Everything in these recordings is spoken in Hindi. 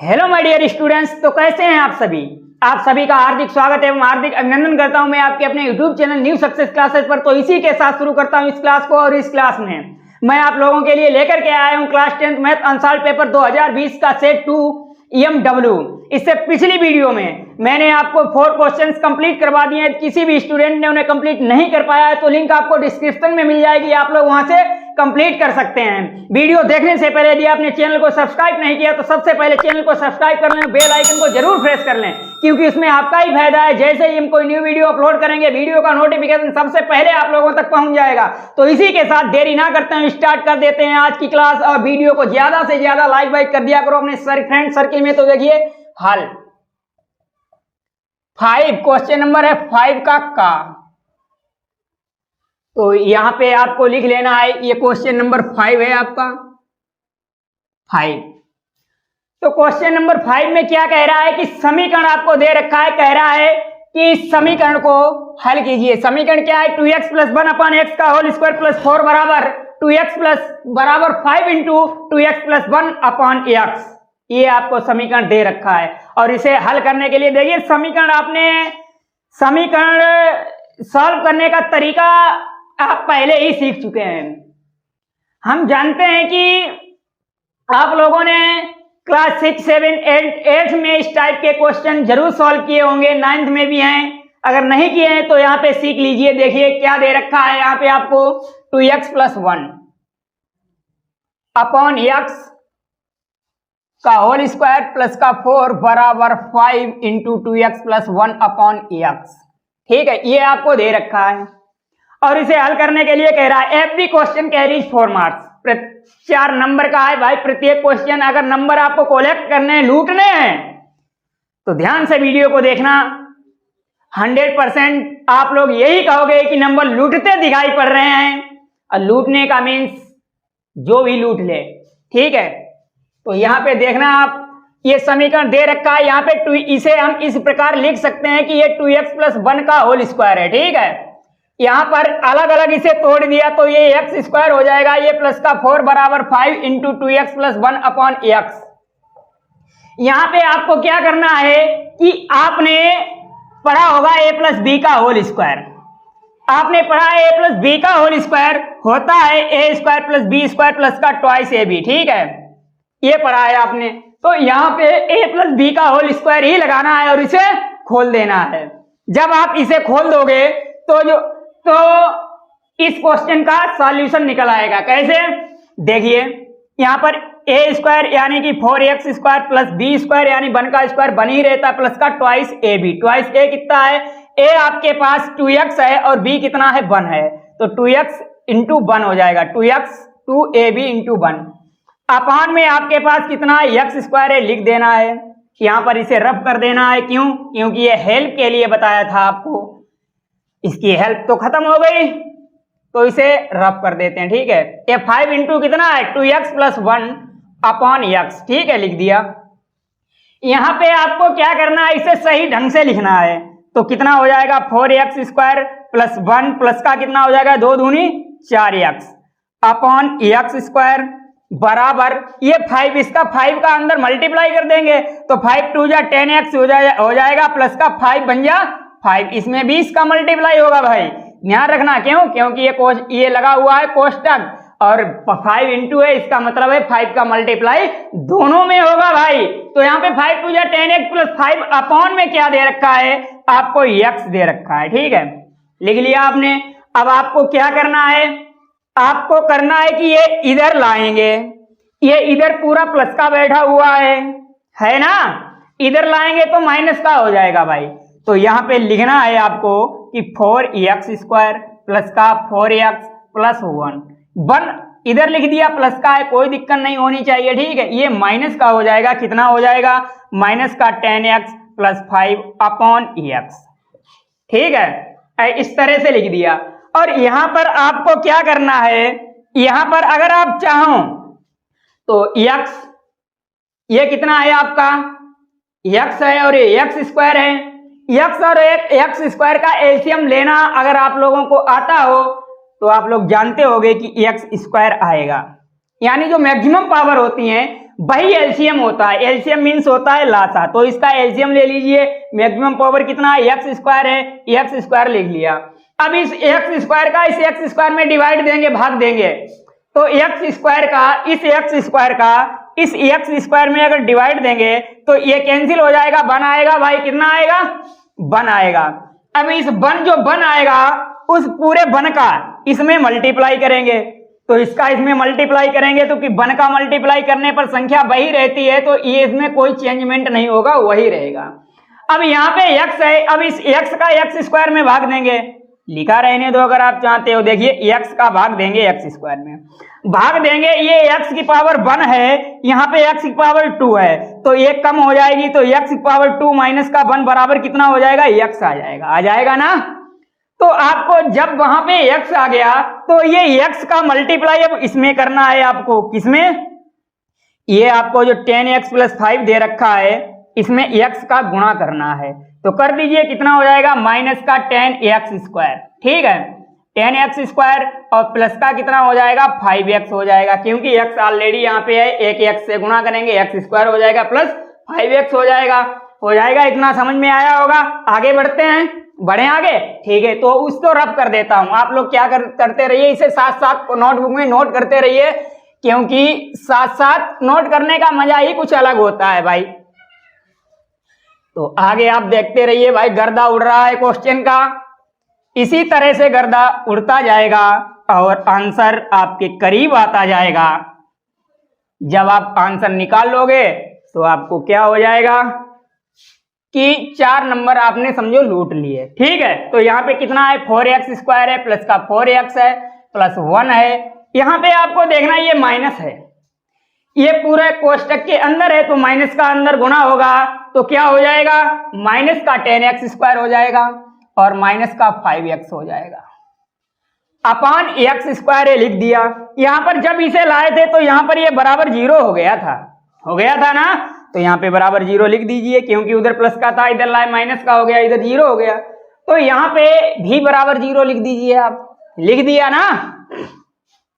हेलो माय डियर स्टूडेंट्स, तो कैसे हैं आप सभी। आप सभी का हार्दिक स्वागत एवं हार्दिक अभिनंदन करता हूं मैं आपके अपने YouTube channel new success classes पर। तो इसी के साथ शुरू करता हूं इस क्लास को। और इस क्लास में मैं आप लोगों के लिए लेकर के आया हूं class 10th math unsolved paper 2020 का सेट 2 EMW। इससे पिछली वीडियो में मैंने आपको 4 क्वेश्चंस कंप्लीट करवा दिए हैं। किसी भी स्टूडेंट ने उन्हें कंप्लीट नहीं कर पाया है तो लिंक आपको डिस्क्रिप्शन में मिल जाएगी, आप लोग वहां से कंप्लीट कर सकते हैं। वीडियो देखने से पहले यदि आपने चैनल को सब्सक्राइब नहीं किया तो सबसे पहले चैनल को सब्सक्राइब कर लें, बेल आइकन को जरूर प्रेस कर लें, क्योंकि इसमें आपका ही फायदा है। जैसे ही हम कोई न्यू वीडियो अपलोड करेंगे वीडियो का नोटिफिकेशन सबसे पहले आप लोगों तक पहुंच जाएगा। तो इसी के साथ देरी ना करते हैं, स्टार्ट कर देते हैं आज की क्लास। और वीडियो को ज्यादा से ज्यादा लाइक वाइक कर दिया करो अपने फ्रेंड सर्किल में। तो देखिए हल 5 क्वेश्चन नंबर है 5 का। तो यहां पे आपको लिख लेना है, ये क्वेश्चन नंबर 5 है आपका 5। तो क्वेश्चन नंबर 5 में क्या कह रहा है कि समीकरण आपको दे रखा है। कह रहा है कि इस समीकरण को हल कीजिए। समीकरण क्या है, 2x + 1 अपान x का होल स्क्वायर प्लस 4 बराबर 2x बराबर 5 इंटू 2x + 1 अपान x। ये आपको समीकरण दे रखा है। और इसे हल करने के लिए देखिए समीकरण सॉल्व करने का तरीका आप पहले ही सीख चुके हैं। हम जानते हैं कि आप लोगों ने क्लास 6, 7, 8 में इस टाइप के क्वेश्चन जरूर सॉल्व किए होंगे, 9th में भी हैं। अगर नहीं किए हैं तो यहाँ पे सीख लीजिए। देखिए क्या दे रखा है यहाँ पे आपको, 2x + 1 अपान x का होल स्क्वायर प्लस का 4 बराबर 5 इंटू 2x + 1 अपान x। ठीक है, ये आपको दे रखा है। और इसे हल करने के लिए कह रहा है every question carries 4 marks. 4 number का है भाई प्रत्येक क्वेश्चन। अगर नंबर आपको कलेक्ट करने हैं, लूटने हैं, तो ध्यान से वीडियो को देखना। 100% आप लोग यही कहोगे कि नंबर लूटते दिखाई पड़ रहे हैं। और लूटने का मीन्स जो भी लूट ले। ठीक है, तो यहां पे देखना आप, ये समीकरण दे रखा है यहाँ पे। इसे हम इस प्रकार लिख सकते हैं कि ये 2x + 1 का होल स्क्वायर है। ठीक है, यहां पर अलग अलग इसे तोड़ दिया तो ये x² हो जाएगा। ये प्लस का 4 बराबर 5 इंटू 2x + 1 अपान x। यहां पे आपको क्या करना है कि आपने पढ़ा होगा a + b का होल स्क्वायर। आपने पढ़ा a + b का होल स्क्वायर होता है a² + b² प्लस का ट्वाइस ab। ठीक है, ये पढ़ा है आपने। तो यहां पे a + b का होल स्क्वायर ही लगाना है और इसे खोल देना है। जब आप इसे खोल दोगे तो इस क्वेश्चन का सॉल्यूशन निकल आएगा। कैसे, देखिए यहां पर a² यानी कि 4x² प्लस b² यानी 1 का स्क्वायर बन ही रहता प्लस का ट्वाइस ab। ट्वाइस a कितना है, a आपके पास 2x है और b कितना है, 1 है। तो 2x इंटू 1 हो जाएगा, 2x 2ab इंटू 1 अपान में आपके पास कितना है, x² है, लिख देना है। यहां पर इसे रफ कर देना है। क्यों, क्योंकि ये हेल्प के लिए बताया था आपको। इसकी हेल्प तो खत्म हो गई तो इसे रफ कर देते हैं। ठीक है, ये 5 इंटू कितना है, 2x + 1 अपान x। ठीक है, लिख दिया। यहां पे आपको क्या करना है, इसे सही ढंग से लिखना है। तो कितना हो जाएगा, 4x² + 1 प्लस का कितना हो जाएगा, 2 दूनी 4x अपान x² बराबर ये 5, इसका 5 का अंदर मल्टीप्लाई कर देंगे तो 5 2 जा 10x हो जाएगा प्लस का 5 बन जा 5। इसमें 20 का मल्टीप्लाई होगा भाई, ध्यान रखना। क्यों, क्योंकि ये लगा हुआ है कोष्टक और 5 इंटू है, इसका मतलब है 5 का मल्टीप्लाई दोनों में होगा भाई। तो यहाँ पे 5 2 जा 10x प्लस 5 अपान में क्या दे रखा है, आपको x दे रखा है। ठीक है, लिख लिया आपने। अब आपको क्या करना है, आपको करना है कि ये इधर लाएंगे। ये इधर पूरा प्लस का बैठा हुआ है ना, इधर लाएंगे तो माइनस का हो जाएगा भाई। तो यहां पे लिखना है आपको कि 4x² प्लस का 4x + 1 इधर लिख दिया, प्लस का है, कोई दिक्कत नहीं होनी चाहिए। ठीक है, ये माइनस का हो जाएगा, कितना हो जाएगा, माइनस का 10x + 5 अपान x। ठीक है, इस तरह से लिख दिया। और यहां पर आपको क्या करना है, यहां पर अगर आप चाहो तो x, ये कितना है आपका, x है और ये x² है। x और x² का एलसीएम लेना अगर आप लोगों को आता हो तो आप लोग जानते होंगे कि x² आएगा। यानी जो मैक्सिमम पावर होती है वही एलसीएम होता है। एलसीएम मीन्स होता है लासा, तो इसका एलसीएम ले लीजिए। मैक्सिमम पावर कितना है, एक्स स्क्वायर है, एक्स स्क्वायर लिख लिया। अब इस एक्स स्क्वायर का इस एक्स स्क्वायर में डिवाइड देंगे, भाग देंगे, तो एक्स स्क्वायर का इस एक्स स्क्वायर का इस एक्स स्क्वायर में अगर डिवाइड देंगे तो ये कैंसिल हो जाएगा, वन आएगा भाई, कितना आएगा, वन आएगा। अब इस वन जो वन आएगा उस पूरे वन का इसमें मल्टीप्लाई करेंगे, तो इसका इसमें मल्टीप्लाई करेंगे तो कि वन का मल्टीप्लाई करने पर संख्या वही रहती है, तो ये इसमें कोई चेंजमेंट नहीं होगा, वही रहेगा। अब यहाँ पे x है, अब इस x का x स्क्वायर में भाग देंगे, लिखा रहने दो अगर आप चाहते हो। देखिए x का भाग देंगे x स्क्वायर में, भाग देंगे, ये x की पावर 1 है, यहाँ पे x की पावर 2 है, तो ये कम हो जाएगी, तो x की पावर 2 माइनस का 1 बराबर कितना हो जाएगा, x आ जाएगा ना। तो आपको जब वहां पे x आ गया तो ये x का मल्टीप्लाई अब इसमें करना है आपको, किसमें, ये आपको जो 10x + 5 दे रखा है इसमें x का गुणा करना है, तो कर दीजिए, कितना हो जाएगा, माइनस का 10x स्क्वायर, ठीक है, 10x स्क्वायर और प्लस का कितना हो जाएगा, 5x हो जाएगा, क्योंकि x ऑलरेडी यहाँ पे है, एक x से गुणा करेंगे x स्क्वायर हो जाएगा प्लस 5x हो जाएगा। इतना समझ में आया होगा। आगे बढ़ते हैं, बढ़े आगे, ठीक है। तो उसको रफ कर देता हूं, आप लोग क्या करते रहिए, इसे साथ साथ नोटबुक में नोट करते रहिए, क्योंकि साथ साथ नोट करने का मजा ही कुछ अलग होता है भाई। तो आगे आप देखते रहिए भाई, गर्दा उड़ रहा है क्वेश्चन का, इसी तरह से गर्दा उड़ता जाएगा और आंसर आपके करीब आता जाएगा। जब आप आंसर निकाल लोगे तो आपको क्या हो जाएगा कि 4 नंबर आपने समझो लूट लिए, ठीक है। तो यहाँ पे कितना है, 4x स्क्वायर है, प्लस का 4x है, प्लस 1 है, यहाँ पे आपको देखना ये माइनस है, ये पूरे कोष्टक के अंदर है, तो माइनस का अंदर गुणा होगा तो क्या हो जाएगा, माइनस का 10x स्क्वायर हो जाएगा और माइनस का 5x हो जाएगा, अपान x स्क्वायर लिख दिया। यहाँ पर जब इसे लाए थे तो यहाँ पर ये बराबर 0 हो गया था ना, तो यहाँ पे बराबर 0 लिख दीजिए, क्योंकि उधर प्लस का था, इधर लाए माइनस का हो गया, इधर 0 हो गया, तो यहाँ पे भी बराबर 0 लिख दीजिए, आप लिख दिया ना।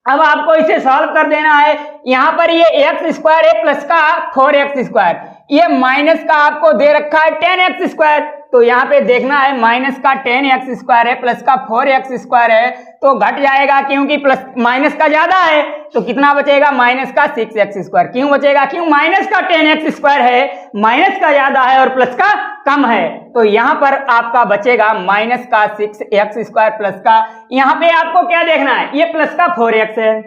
अब आपको इसे सॉल्व कर देना है, यहाँ पर ये x स्क्वायर है प्लस का 4x स्क्वायर, ये माइनस का आपको दे रखा है 10x स्क्वायर, तो यहाँ पे देखना है माइनस का 10x स्क्वायर है प्लस का 4x स्क्वायर है, तो घट जाएगा, क्योंकि प्लस माइनस का ज्यादा है, तो कितना बचेगा, माइनस का 6x स्क्वायर। क्यों बचेगा, क्यों, माइनस का 10x स्क्वायर है, माइनस का ज्यादा है और प्लस का कम है, तो यहाँ पर आपका बचेगा माइनस का 6x स्क्वायर प्लस का, यहाँ पे आपको क्या देखना है, ये प्लस का 4x है,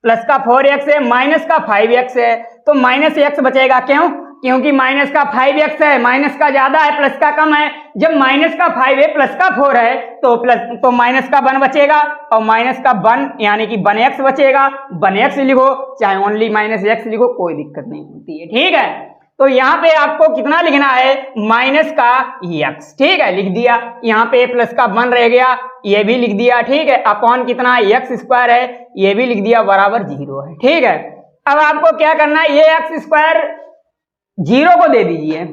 प्लस का 4x है, माइनस का 5x है, तो माइनस x बचेगा, क्यों, क्योंकि माइनस का 5x है, माइनस का ज्यादा है प्लस का कम है, जब माइनस का 5 है प्लस का 4 है तो माइनस का 1 बचेगा और माइनस का 1 यानी कि 1x बचेगा, 1x लिखो चाहे ओनली माइनस x लिखो, कोई दिक्कत नहीं होती है, ठीक है। तो यहाँ पे आपको कितना लिखना है, माइनस का x, ठीक है, लिख दिया, यहाँ पे प्लस का 1 रह गया, ये भी लिख दिया, ठीक है, अपॉन कितना x स्क्वायर है, ये भी लिख दिया, बराबर 0 है, ठीक है। अब आपको क्या करना है, ये x स्क्वायर 0 को दे दीजिए,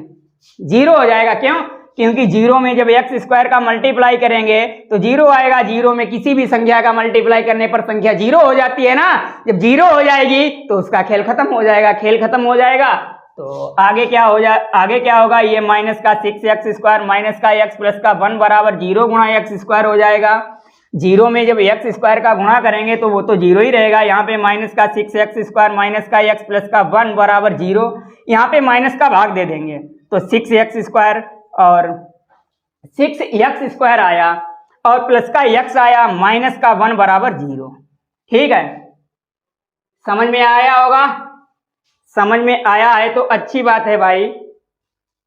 0 हो जाएगा, क्यों, क्योंकि 0 में जब x स्क्वायर का मल्टीप्लाई करेंगे तो 0 आएगा, 0 में किसी भी संख्या का मल्टीप्लाई करने पर संख्या 0 हो जाती है ना, जब 0 हो जाएगी तो उसका खेल खत्म हो जाएगा, तो आगे क्या होगा, ये माइनस का 6x स्क्वायर माइनस का x प्लस का 1 बराबर 0 गुणा x स्क्वायर हो जाएगा। 0 में जब x स्क्वायर का गुणा करेंगे तो वो तो 0 ही रहेगा, यहाँ पे माइनस का 6x स्क्वायर माइनस का x प्लस का 1 बराबर 0, यहाँ पे माइनस का भाग दे देंगे तो 6x स्क्वायर और 6x स्क्वायर आया और प्लस का x आया, माइनस का 1 बराबर 0, ठीक है। समझ में आया होगा, समझ में आया है तो अच्छी बात है भाई,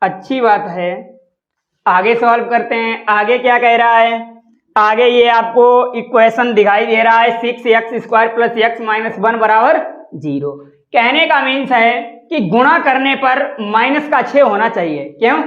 अच्छी बात है। आगे सॉल्व करते हैं, आगे क्या कह रहा है, आगे ये आपको इक्वेशन दिखाई दे रहा है 6x square plus x minus 1 बराबर 0। कहने का मीन्स है कि गुणा करने पर माइनस का 6 होना चाहिए, क्यों,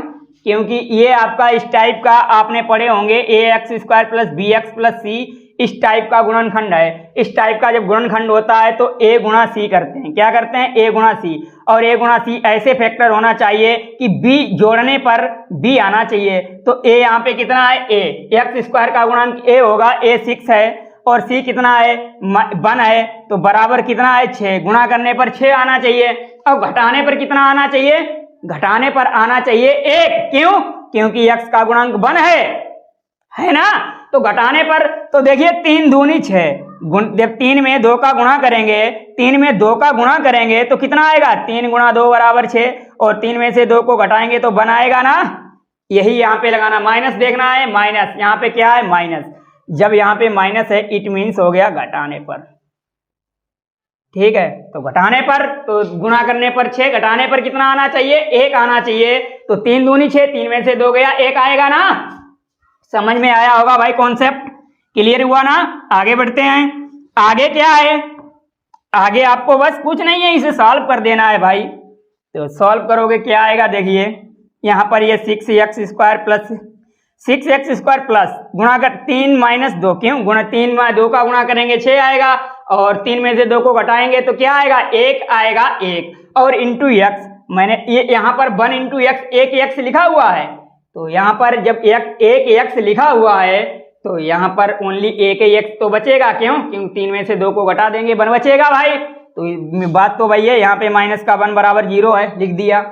क्योंकि ये आपका इस टाइप का आपने पढ़े होंगे ax square plus bx plus c, इस टाइप का गुणनखंड है। इस टाइप का जब गुणनखंड होता है तो a गुणा c करते हैं, क्या करते हैं, a गुणा c, और a गुणा c ऐसे फैक्टर होना चाहिए कि b जोड़ने पर b आना चाहिए, तो a यहाँ पे कितना है, a, x स्क्वायर का गुणांक a होगा, a 6 है और सी कितना है 1 है, तो बराबर कितना है 6, गुणा करने पर 6 आना चाहिए। अब घटाने पर कितना आना चाहिए, घटाने पर आना चाहिए 1, क्यों, क्योंकि x का गुणांक 1 है ना। तो घटाने पर तो देखिए 3 दूनी 6, जब 3 में 2 का गुणा करेंगे, 3 में 2 का गुणा करेंगे तो कितना आएगा, 3 गुणा 2 बराबर 6, और 3 में से 2 को घटाएंगे तो 1 आएगा ना। यही यहाँ पे लगाना, माइनस देखना है, माइनस यहाँ पे क्या है माइनस, जब यहाँ पे माइनस है इट मीन्स हो गया घटाने पर, ठीक है। तो घटाने पर तो गुणा करने पर 6, घटाने पर कितना आना चाहिए 1 आना चाहिए, तो 3 दूनी 6, 3 में से 2 गया 1 आएगा ना। समझ में आया होगा भाई, कॉन्सेप्ट क्लियर हुआ ना। आगे बढ़ते हैं, आगे क्या है, आगे आपको बस कुछ नहीं है, इसे सॉल्व कर देना है भाई। तो सॉल्व करोगे क्या आएगा, देखिए यहाँ पर ये 6x² प्लस 6x² प्लस गुणा कर 3 माइनस 2, क्यों, गुणा 3 में 2 का गुणा करेंगे 6 आएगा, और 3 में से 2 को घटाएंगे तो क्या आएगा 1 आएगा 1, और इंटू x, मैंने ये यहाँ पर 1 इंटू x, एक x लिखा हुआ है, तो यहाँ पर जब एक x लिखा हुआ है तो यहाँ पर ओनली एक x तो बचेगा, क्यों, क्योंकि 3 में से 2 को घटा देंगे 1 बचेगा भाई। तो बात तो वही है, यहाँ पे माइनस का 1 बराबर 0 है, लिख दिया।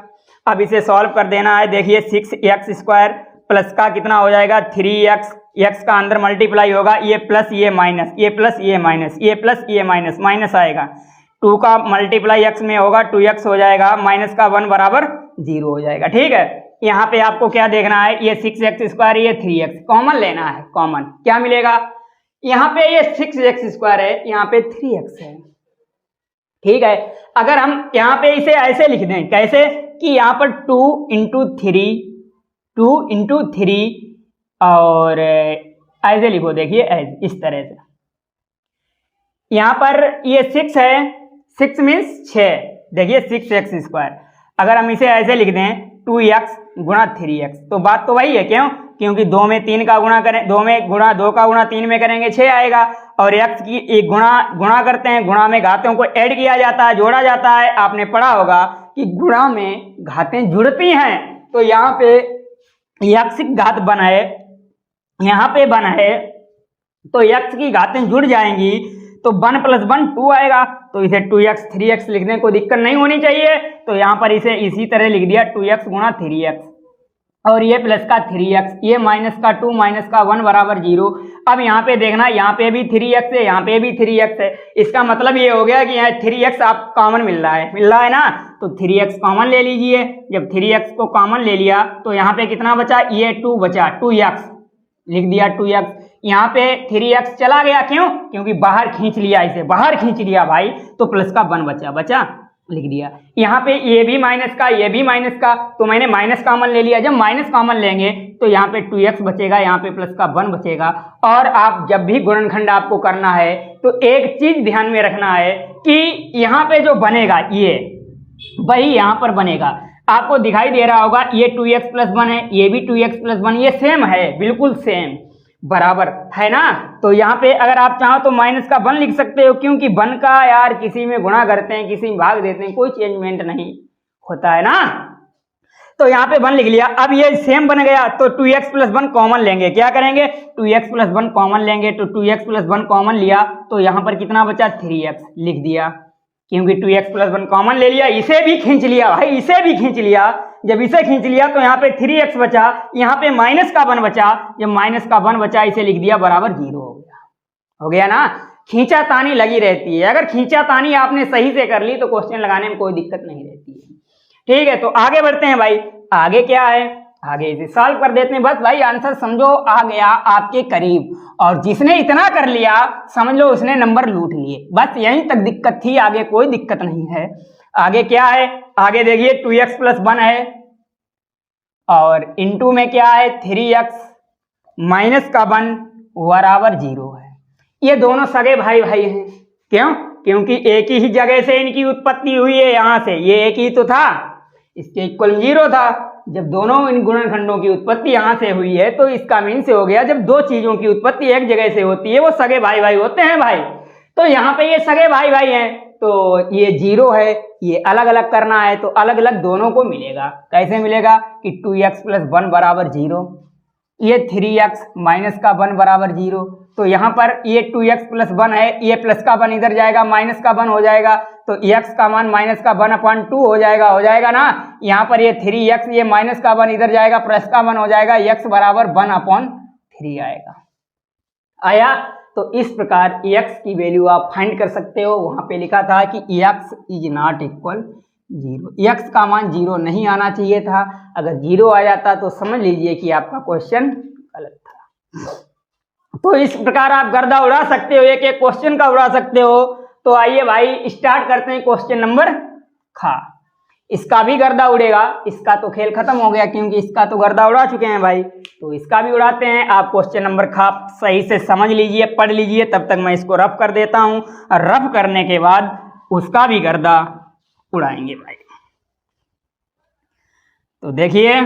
अब इसे सॉल्व कर देना है, देखिए 6x² प्लस का कितना हो जाएगा 3x, x का अंदर मल्टीप्लाई होगा, ये प्लस ये माइनस, ये प्लस ये माइनस, ये प्लस ये माइनस, माइनस आएगा, 2 का मल्टीप्लाई x में होगा 2x हो जाएगा, माइनस का 1 बराबर 0 हो जाएगा, ठीक है। यहाँ पे आपको क्या देखना है, ये 6x², ये 3x कॉमन लेना है, कॉमन क्या मिलेगा, यहाँ पे ये 6x² है, यहाँ पे 3x है, ठीक है। अगर हम यहाँ पे इसे ऐसे लिख दें, कैसे कि यहाँ पर 2 इंटू 3 और ऐसे लिखो, देखिए इस तरह से, यहाँ पर ये 6 है, 6 मीन्स 6, देखिए 6x², अगर हम इसे ऐसे लिख दें 2x गुणा 3x, तो बात तो वही है, क्यों, क्योंकि 2 में 3 का गुणा करें, 2 का गुणा 3 में करेंगे 6 आएगा, और x की एक गुणा करते हैं, गुणा में घातों को ऐड किया जाता है, जोड़ा जाता है, आपने पढ़ा होगा कि गुणा में घातें जुड़ती हैं, तो यहाँ पे x की घात 1 है, यहाँ पे 1 है, तो x की घातें जुड़ जाएंगी, तो 1 + 1 2 आएगा, तो इसे 2x 3x लिखने को दिक्कत नहीं होनी चाहिए, तो यहाँ पर इसे इसी तरह लिख दिया 2x गुणा 3x, और ये प्लस का 3x, ये माइनस का 2 माइनस का 1 बराबर 0। अब यहाँ पे देखना, यहाँ पे भी 3x है, यहाँ पे भी 3x है, इसका मतलब ये हो गया कि यहाँ 3x आप कॉमन मिल रहा है ना, तो 3x कॉमन ले लीजिए। जब 3x को कॉमन ले लिया तो यहाँ पे कितना बचा, ये 2 बचा, 2x लिख दिया 2x, यहाँ पे 3x चला गया, क्यों, क्योंकि बाहर खींच लिया, इसे बाहर खींच लिया भाई, तो प्लस का 1 बचा लिख दिया। यहाँ पे ये भी माइनस का, ये भी माइनस का, तो मैंने माइनस कॉमन ले लिया, जब माइनस कॉमन लेंगे तो यहाँ पे 2x बचेगा, यहाँ पे प्लस का 1 बचेगा। और आप जब भी गुणनखंड आपको करना है तो एक चीज ध्यान में रखना है कि यहाँ पे जो बनेगा ये वही यहाँ पर बनेगा, आपको दिखाई दे रहा होगा, ये 2x + 1 है, ये भी 2x + 1, ये सेम है, बिल्कुल सेम बराबर है ना। तो यहाँ पे अगर आप चाहो तो माइनस का 1 लिख सकते हो, क्योंकि 1 का यार किसी में गुणा करते हैं, किसी में भाग देते हैं, कोई चेंजमेंट नहीं होता है ना, तो यहाँ पे 1 लिख लिया। अब ये सेम बन गया, तो 2x + 1 कॉमन लेंगे, क्या करेंगे 2x + 1 कॉमन लेंगे, तो 2x + 1 कॉमन लिया तो यहाँ पर कितना बचा 3x लिख दिया, क्योंकि 2x + 1 कॉमन ले लिया, इसे भी खींच लिया भाई, इसे भी खींच लिया, जब इसे खींच लिया तो यहाँ पे 3x बचा, यहाँ पे माइनस का 1 बचा, जब माइनस का 1 बचा इसे लिख दिया बराबर 0 हो गया ना। खींचातानी लगी रहती है, अगर खींचातानी आपने सही से कर ली तो क्वेश्चन लगाने में कोई दिक्कत नहीं रहती है, ठीक है। तो आगे बढ़ते हैं भाई, आगे क्या है, आगे इसे सॉल्व कर देते हैं। बस भाई आंसर समझो आ गया आपके करीब, और जिसने इतना कर लिया समझ लो उसने नंबर लूट लिए, बस यहीं तक दिक्कत थी, आगे कोई दिक्कत नहीं है। आगे क्या है, आगे देखिए 2x + 1 है, और इनटू में क्या है 3x माइनस का 1 बराबर 0 है। ये दोनों सगे भाई हैं, क्यों, क्योंकि एक ही जगह से इनकी उत्पत्ति हुई है, यहाँ से ये एक ही तो था, इसके इक्वल 0 था। जब दोनों इन गुणनखंडों की उत्पत्ति यहाँ से हुई है तो इसका मीन से हो गया, जब दो चीजों की उत्पत्ति एक जगह से होती है वो सगे भाई होते हैं भाई। तो यहाँ पे ये सगे भाई हैं, तो ये 0 है, ये अलग अलग करना है तो अलग अलग दोनों को मिलेगा। कैसे मिलेगा कि 2x + 1 बराबर 0, ये 3x माइनस का 1 बराबर 0, तो यहाँ पर ये 2x प्लस 1 है, ये प्लस का 1 इधर जाएगा, माइनस का 1 हो जाएगा, तो x का मान माइनस का 1/2 हो जाएगा ना। यहाँ पर ये 3x, ये माइनस का 1 इधर जाएगा, प्लस का 1 हो जाएगा, x बराबर 1/3 आएगा। आया? तो इस प्रकार x की वैल्यू आप फाइंड कर सकते हो। वहां पे लिखा था कि x is not equal 0, x का मान 0 नहीं आना चाहिए था। अगर 0 आ जाता तो समझ लीजिए कि आपका क्वेश्चन गलत था। तो इस प्रकार आप गर्दा उड़ा सकते हो, एक एक क्वेश्चन का उड़ा सकते हो। तो आइए भाई स्टार्ट करते हैं क्वेश्चन नंबर खा। इसका भी गर्दा उड़ेगा, इसका तो खेल खत्म हो गया क्योंकि इसका तो गर्दा उड़ा चुके हैं भाई, तो इसका भी उड़ाते हैं। आप क्वेश्चन नंबर खा सही से समझ लीजिए, पढ़ लीजिए, तब तक मैं इसको रफ कर देता हूं, और रफ करने के बाद उसका भी गर्दा उड़ाएंगे भाई। तो देखिए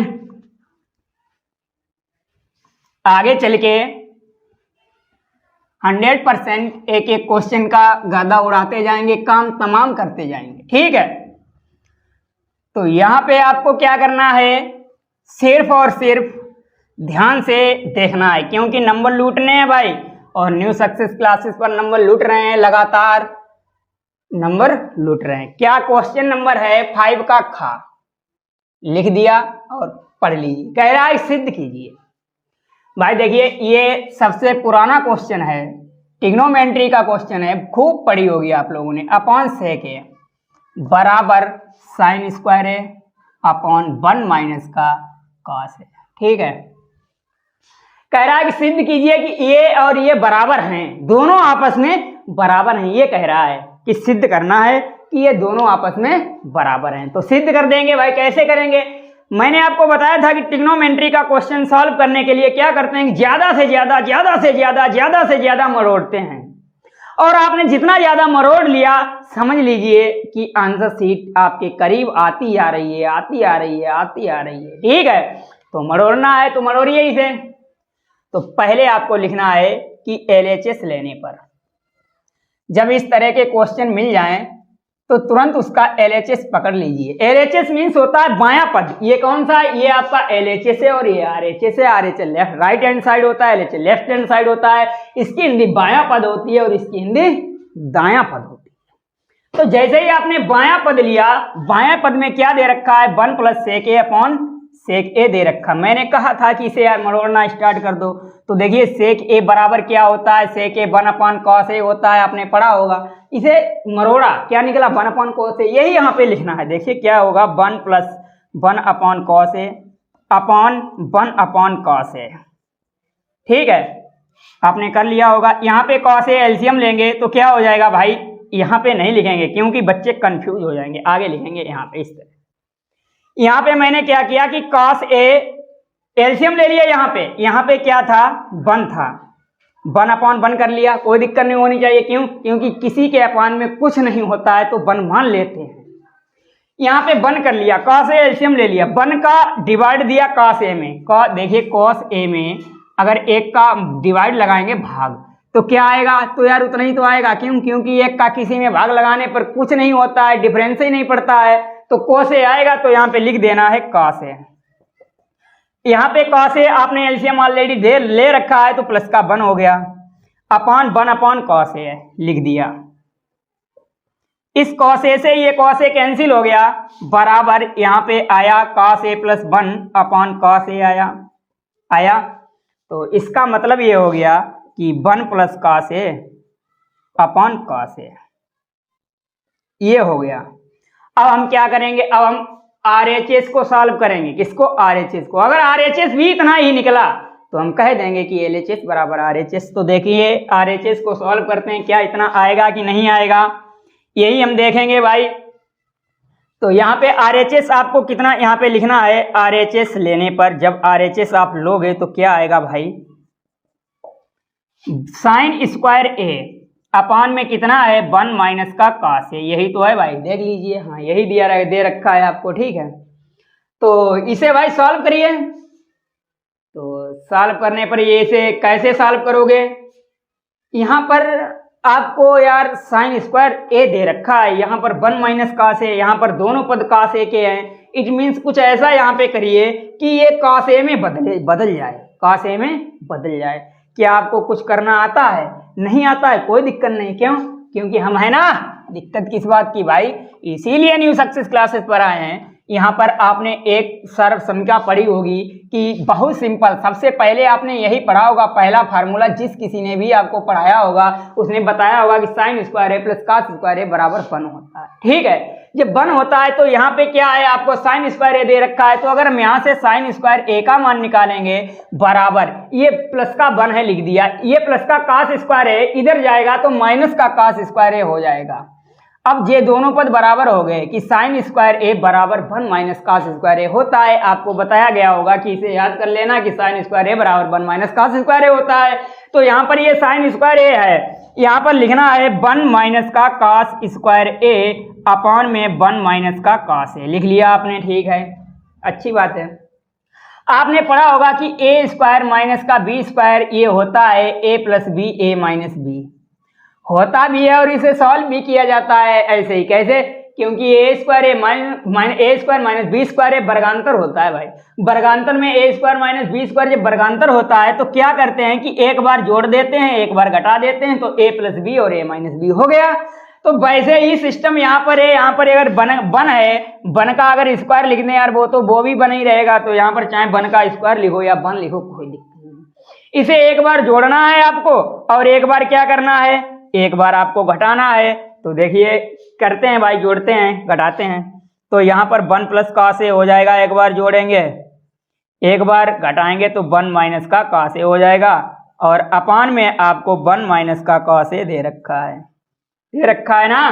आगे चल के 100% एक एक क्वेश्चन का गर्दा उड़ाते जाएंगे, काम तमाम करते जाएंगे, ठीक है। तो यहां पे आपको क्या करना है, सिर्फ और सिर्फ ध्यान से देखना है, क्योंकि नंबर लूटने हैं भाई, और न्यू सक्सेस क्लासेस पर नंबर लूट रहे हैं, लगातार नंबर लूट रहे हैं। क्या क्वेश्चन नंबर है 5 का खा, लिख दिया और पढ़ लीजिए। कह रहा है सिद्ध कीजिए। भाई देखिए ये सबसे पुराना क्वेश्चन है, ट्रिग्नोमेट्री का क्वेश्चन है, खूब पढ़ी होगी आप लोगों ने। अपॉन सेक ए बराबर साइन स्क्वायर ए अपॉन 1 माइनस का कॉस है, ठीक है। कह रहा है कि सिद्ध कीजिए कि ये और ये बराबर हैं, दोनों आपस में बराबर हैं। ये कह रहा है कि सिद्ध करना है कि ये दोनों आपस में बराबर हैं। तो सिद्ध कर देंगे भाई। कैसे करेंगे? मैंने आपको बताया था कि ट्रिग्नोमेट्री का क्वेश्चन सॉल्व करने के लिए क्या करते हैं, ज्यादा से ज्यादा मरोड़ते हैं, और आपने जितना ज्यादा मरोड़ लिया समझ लीजिए कि आंसर शीट आपके करीब आती आ रही है, ठीक है। तो मरोड़ना है तो मरोड़िए इसे। तो पहले आपको लिखना है कि LHS लेने पर जब इस तरह के क्वेश्चन मिल जाएं तो तुरंत उसका LHS पकड़ लीजिए। LHS मीन्स होता है बायां पद। ये कौन सा है? ये आपका LHS है और ये RHS है। RHS left right hand side होता है, LHS लेफ्ट हैंड साइड होता है। इसकी हिंदी बायां पद होती है और इसकी हिंदी दायां पद होती है। तो जैसे ही आपने बायां पद लिया, बायां पद में क्या दे रखा है, 1 प्लस सेक ए अपॉन सेक ए दे रखा। मैंने कहा था कि इसे यार मरोड़ना स्टार्ट कर दो। तो देखिए सेक ए बराबर क्या होता है, सेक ए 1 अपॉन कॉस ए होता है, आपने पढ़ा होगा। इसे मरोड़ा, क्या निकला 1 अपॉन कॉस ए, यही यहाँ पे लिखना है। देखिए क्या होगा, 1 plus 1 upon cos A upon 1 upon cos A, ठीक है। आपने कर लिया होगा। यहाँ पे कॉस ए एलसीएम लेंगे तो क्या हो जाएगा भाई, यहाँ पे नहीं लिखेंगे क्योंकि बच्चे कंफ्यूज हो जाएंगे, आगे लिखेंगे यहाँ पे इस तरह। यहाँ पे मैंने क्या किया कि कॉस ए एलसीएम ले लिया, यहाँ पे क्या था 1 था, 1 अपॉन 1 कर लिया, कोई दिक्कत नहीं होनी चाहिए। क्यों? क्योंकि किसी के अपॉन में कुछ नहीं होता है तो 1 मान लेते हैं। यहाँ पे 1 कर लिया, कॉस ए एलसीएम ले लिया, 1 का डिवाइड दिया कॉस ए में। देखिए कॉस ए में अगर 1 का डिवाइड लगाएंगे भाग तो क्या आएगा, तो यार उतना ही तो आएगा। क्यों? क्योंकि 1 का किसी में भाग लगाने पर कुछ नहीं होता है, डिफरेंस ही नहीं पड़ता है, तो कॉस ए आएगा। तो यहाँ पे लिख देना है कॉस ए। यहाँ पे कॉस ए आपने एलसीएम ऑलरेडी ले रखा है तो प्लस का 1 हो गया, अपॉन 1 अपॉन कॉस ए लिख दिया। इस कॉस ए से ये कॉस ए कैंसिल हो गया, बराबर यहाँ पे आया cos A plus 1 upon cos A आया। तो इसका मतलब ये हो गया कि 1 plus cos A upon cos A, ये हो गया। अब हम क्या करेंगे, अब हम RHS को सॉल्व करेंगे। किसको? RHS को। अगर RHS भी इतना ही निकला तो हम कह देंगे कि LHS बराबर RHS। तो देखिए RHS को सॉल्व करते हैं, क्या इतना आएगा कि नहीं आएगा, यही हम देखेंगे भाई। तो यहाँ पे RHS आपको कितना यहाँ पे लिखना है, RHS लेने पर जब RHS आप लोगे तो क्या आएगा भाई, साइन स्क्वायर ए अपॉन में कितना है 1 माइनस का कॉस ए, यही तो है भाई, देख लीजिए। हाँ यही दे रखा है आपको, ठीक है। तो इसे भाई सॉल्व करिए। तो सॉल्व करने पर ये इसे कैसे सॉल्व करोगे, यहाँ पर आपको यार साइन स्क्वायर ए दे रखा है, यहाँ पर 1 माइनस कॉस ए, यहाँ पर दोनों पद कॉस ए के हैं। इट मीन्स कुछ ऐसा यहाँ पे करिए कि ये कॉस ए में बदल जाए, कॉस ए में बदल जाए। क्या आपको कुछ करना आता है? नहीं आता है, कोई दिक्कत नहीं। क्यों? क्योंकि हम है ना। दिक्कत किस बात की भाई? इसीलिए न्यू सक्सेस क्लासेस पर आए हैं। यहाँ पर आपने एक सर्व समीकरण पढ़ी होगी कि बहुत सिंपल, सबसे पहले आपने यही पढ़ा होगा, पहला फार्मूला जिस किसी ने भी आपको पढ़ाया होगा उसने बताया होगा कि साइन स्क्वायर ए प्लस कॉस स्क्वायर ए बराबर 1 होता है। ठीक है, जब 1 होता है तो यहाँ पे क्या है, आपको साइन स्क्वायर ए दे रखा है, तो अगर हम यहाँ से साइन स्क्वायर ए का मान निकालेंगे बराबर, ये प्लस का 1 है लिख दिया, ये प्लस का कॉस स्क्वायर ए इधर जाएगा तो माइनस का कॉस स्क्वायर ए हो जाएगा। अब ये दोनों पद बराबर हो गए कि साइन स्क्वायर ए बराबर 1 माइनस कॉस स्क्वायर ए होता है। आपको बताया गया होगा कि इसे याद कर लेना कि साइन स्क्वायर ए बराबर 1 माइनस कॉस स्क्वायर ए होता है। तो यहाँ पर ये साइन स्क्वायर ए है, यहाँ पर लिखना है 1 माइनस का कॉस स्क्वायर ए अपॉन में 1 माइनस का कॉस ए, लिख लिया आपने। ठीक है, अच्छी बात है। आपने पढ़ा होगा कि ए स्क्वायर माइनस का बी स्क्वायर ये होता है A plus B A minus B, होता भी है और इसे सॉल्व भी किया जाता है ऐसे ही। कैसे? क्योंकि ए स्क्वायर ए माइनस बी स्क्वायर ए वर्गांतर होता है भाई। वर्गांतर में ए स्क्वायर माइनस बी स्क्वायर जब वर्गांतर होता है तो क्या करते हैं कि एक बार जोड़ देते हैं, एक बार घटा देते हैं, तो ए प्लस बी और ए माइनस बी हो गया। तो वैसे ही सिस्टम यहाँ पर है, यहाँ पर अगर बन है, बन का अगर स्क्वायर लिखने यार वो भी बन ही रहेगा, तो यहाँ पर चाहे बन का स्क्वायर लिखो या बन लिखो कोई दिक्कत नहीं। इसे एक बार जोड़ना है आपको और एक बार क्या करना है, एक बार आपको घटाना है। तो देखिए करते हैं भाई, जोड़ते हैं घटाते हैं। तो यहाँ पर 1 प्लस कॉस ए हो जाएगा, एक बार जोड़ेंगे, एक बार घटाएंगे तो 1 माइनस का कॉस ए हो जाएगा, और अपान में आपको 1 माइनस का कॉस ए दे रखा है, दे रखा है ना।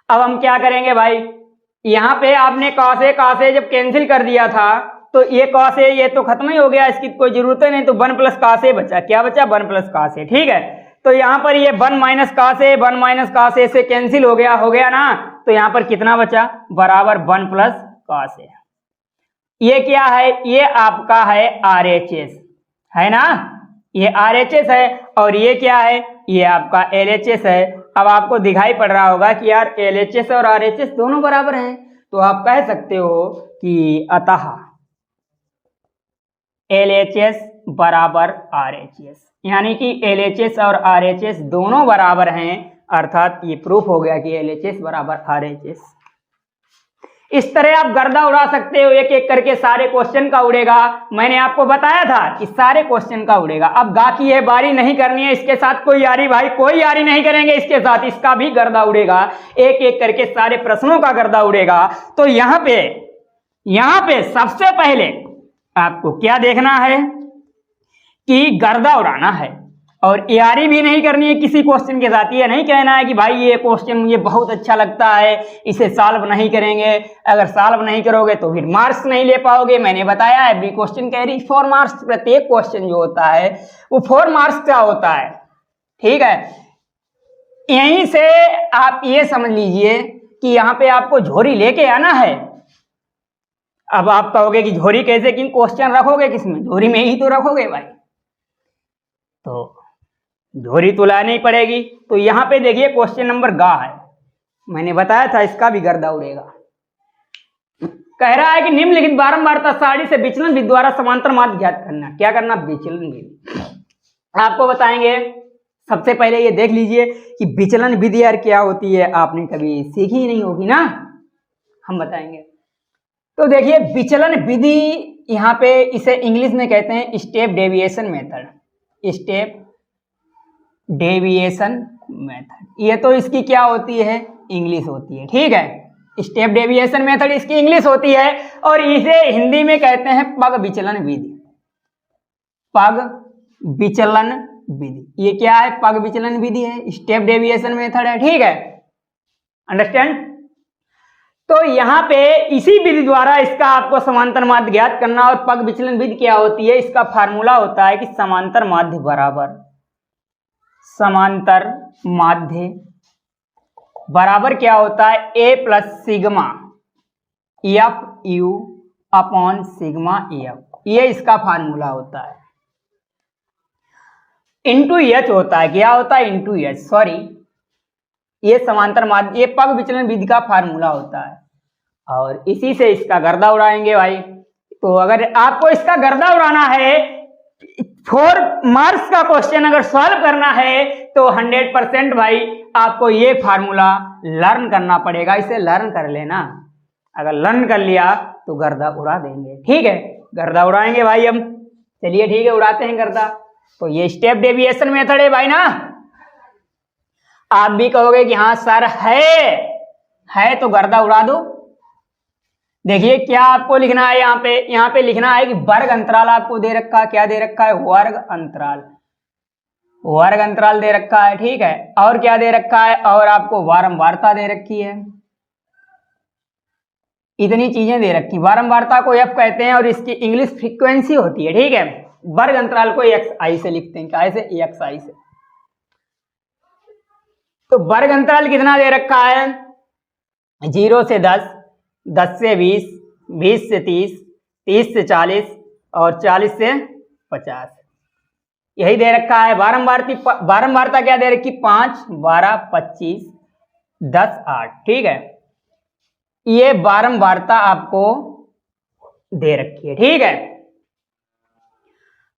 अब हम क्या करेंगे भाई, यहाँ पे आपने कॉस ए जब कैंसिल कर दिया था तो ये कॉस ए ये तो खत्म ही हो गया, इसकी कोई जरूरत ही नहीं। तो 1 प्लस कॉस ए बचा, क्या बचा? 1 प्लस कॉस ए। ठीक है, तो यहाँ पर ये 1 माइनस कॉस ए से कैंसिल हो गया ना। तो यहाँ पर कितना बचा? बराबर 1 प्लस कॉस ए। ये क्या है? ये आपका है RHS है ना, ये RHS है। और ये क्या है? ये आपका LHS है। अब आपको दिखाई पड़ रहा होगा कि यार LHS और RHS दोनों बराबर हैं, तो आप कह सकते हो कि अतः LHS बराबर RHS, यानी कि LHS और RHS दोनों बराबर हैं, अर्थात ये प्रूफ हो गया कि LHS बराबर RHS। इस तरह आप गर्दा उड़ा सकते हो, एक एक करके सारे क्वेश्चन का उड़ेगा। मैंने आपको बताया था कि सारे क्वेश्चन का उड़ेगा। अब बाकी है बारी नहीं करनी है इसके साथ कोई यारी भाई, कोई यारी नहीं करेंगे इसके साथ, इसका भी गर्दा उड़ेगा, एक एक करके सारे प्रश्नों का गर्दा उड़ेगा। तो यहाँ पे सबसे पहले आपको क्या देखना है कि गर्दा उड़ाना है, और यारी भी नहीं करनी है किसी क्वेश्चन के साथ। ये नहीं कहना है कि भाई ये क्वेश्चन मुझे बहुत अच्छा लगता है, इसे सॉल्व नहीं करेंगे। अगर सॉल्व नहीं करोगे तो फिर मार्क्स नहीं ले पाओगे। मैंने बताया एवरी क्वेश्चन कैरी 4 मार्क्स, प्रत्येक क्वेश्चन जो होता है वो 4 मार्क्स का होता है। ठीक है, यहीं से आप ये समझ लीजिए कि यहाँ पे आपको झोरी लेके आना है। अब आप कहोगे कि झोरी कैसे, कि क्वेश्चन रखोगे किसमें? झोरी में ही तो रखोगे भाई, तो झोरी तो लानी पड़ेगी। तो यहाँ पे देखिए क्वेश्चन नंबर गा है, मैंने बताया था इसका भी गर्दा उड़ेगा। कह रहा है कि निम्नलिखित बारंबारता सारणी से विचलन विधि द्वारा समांतर माध्य ज्ञात करना। क्या करना? विचलन विधि। आपको बताएंगे, सबसे पहले ये देख लीजिए कि विचलन विधि यार क्या होती है, आपने कभी सीखी ही नहीं होगी ना, हम बताएंगे। तो देखिए विचलन विधि, यहाँ पे इसे इंग्लिश में कहते हैं step deviation method, step deviation method. ये तो इसकी क्या होती है? इंग्लिश होती है। ठीक है, स्टेप डेविएशन मेथड इसकी इंग्लिश होती है, और इसे हिंदी में कहते हैं पग विचलन विधि। पग विचलन विधि, ये क्या है? पग विचलन विधि है, स्टेप डेविएशन मेथड है। ठीक है, अंडरस्टैंड। तो यहाँ पे इसी विधि द्वारा इसका आपको समांतर माध्य ज्ञात करना। और पग विचलन विधि क्या होती है? इसका फार्मूला होता है कि समांतर माध्य बराबर, समांतर माध्य बराबर क्या होता है? A plus sigma F U upon sigma F, ये इसका फार्मूला होता है। इंटू एच होता है, क्या होता है? इंटू एच, सॉरी, ये समांतर माध्य, ये पग विचलन विधि का फार्मूला होता है, और इसी से इसका गर्दा उड़ाएंगे भाई। तो अगर आपको इसका गर्दा उड़ाना है, 4 मार्क्स का क्वेश्चन अगर सॉल्व करना है तो 100% भाई आपको ये फार्मूला लर्न करना पड़ेगा। इसे लर्न कर लेना, अगर लर्न कर लिया तो गर्दा उड़ा देंगे। ठीक है, गर्दा उड़ाएंगे भाई हम। चलिए ठीक है, उड़ाते हैं गर्दा। तो ये स्टेप डेविएशन मेथड है भाई ना। आप भी कहोगे कि हाँ सर है तो गर्दा उड़ा दो। देखिए क्या आपको लिखना है यहाँ पे लिखना है कि वर्ग अंतराल आपको दे रखा है। क्या दे रखा है? वर्ग अंतराल, वर्ग अंतराल दे रखा है। ठीक है, और क्या दे रखा है? और आपको बारंबारता दे रखी है। इतनी चीजें दे रखी। बारंबारता को एफ कहते हैं और इसकी इंग्लिश फ्रीक्वेंसी होती है। ठीक है, वर्ग अंतराल को एक्स आई से लिखते हैं। क्या से? एक्स आई से। तो वर्ग अंतराल कितना दे रखा है? 0 से 10, 10 से 20, 20 से 30, 30 से 40 और 40 से 50, यही दे रखा है। बारंबारता क्या दे रखी? 5, 12, 25, 10, 8। ठीक है, ये बारंबारता आपको दे रखी है। ठीक है,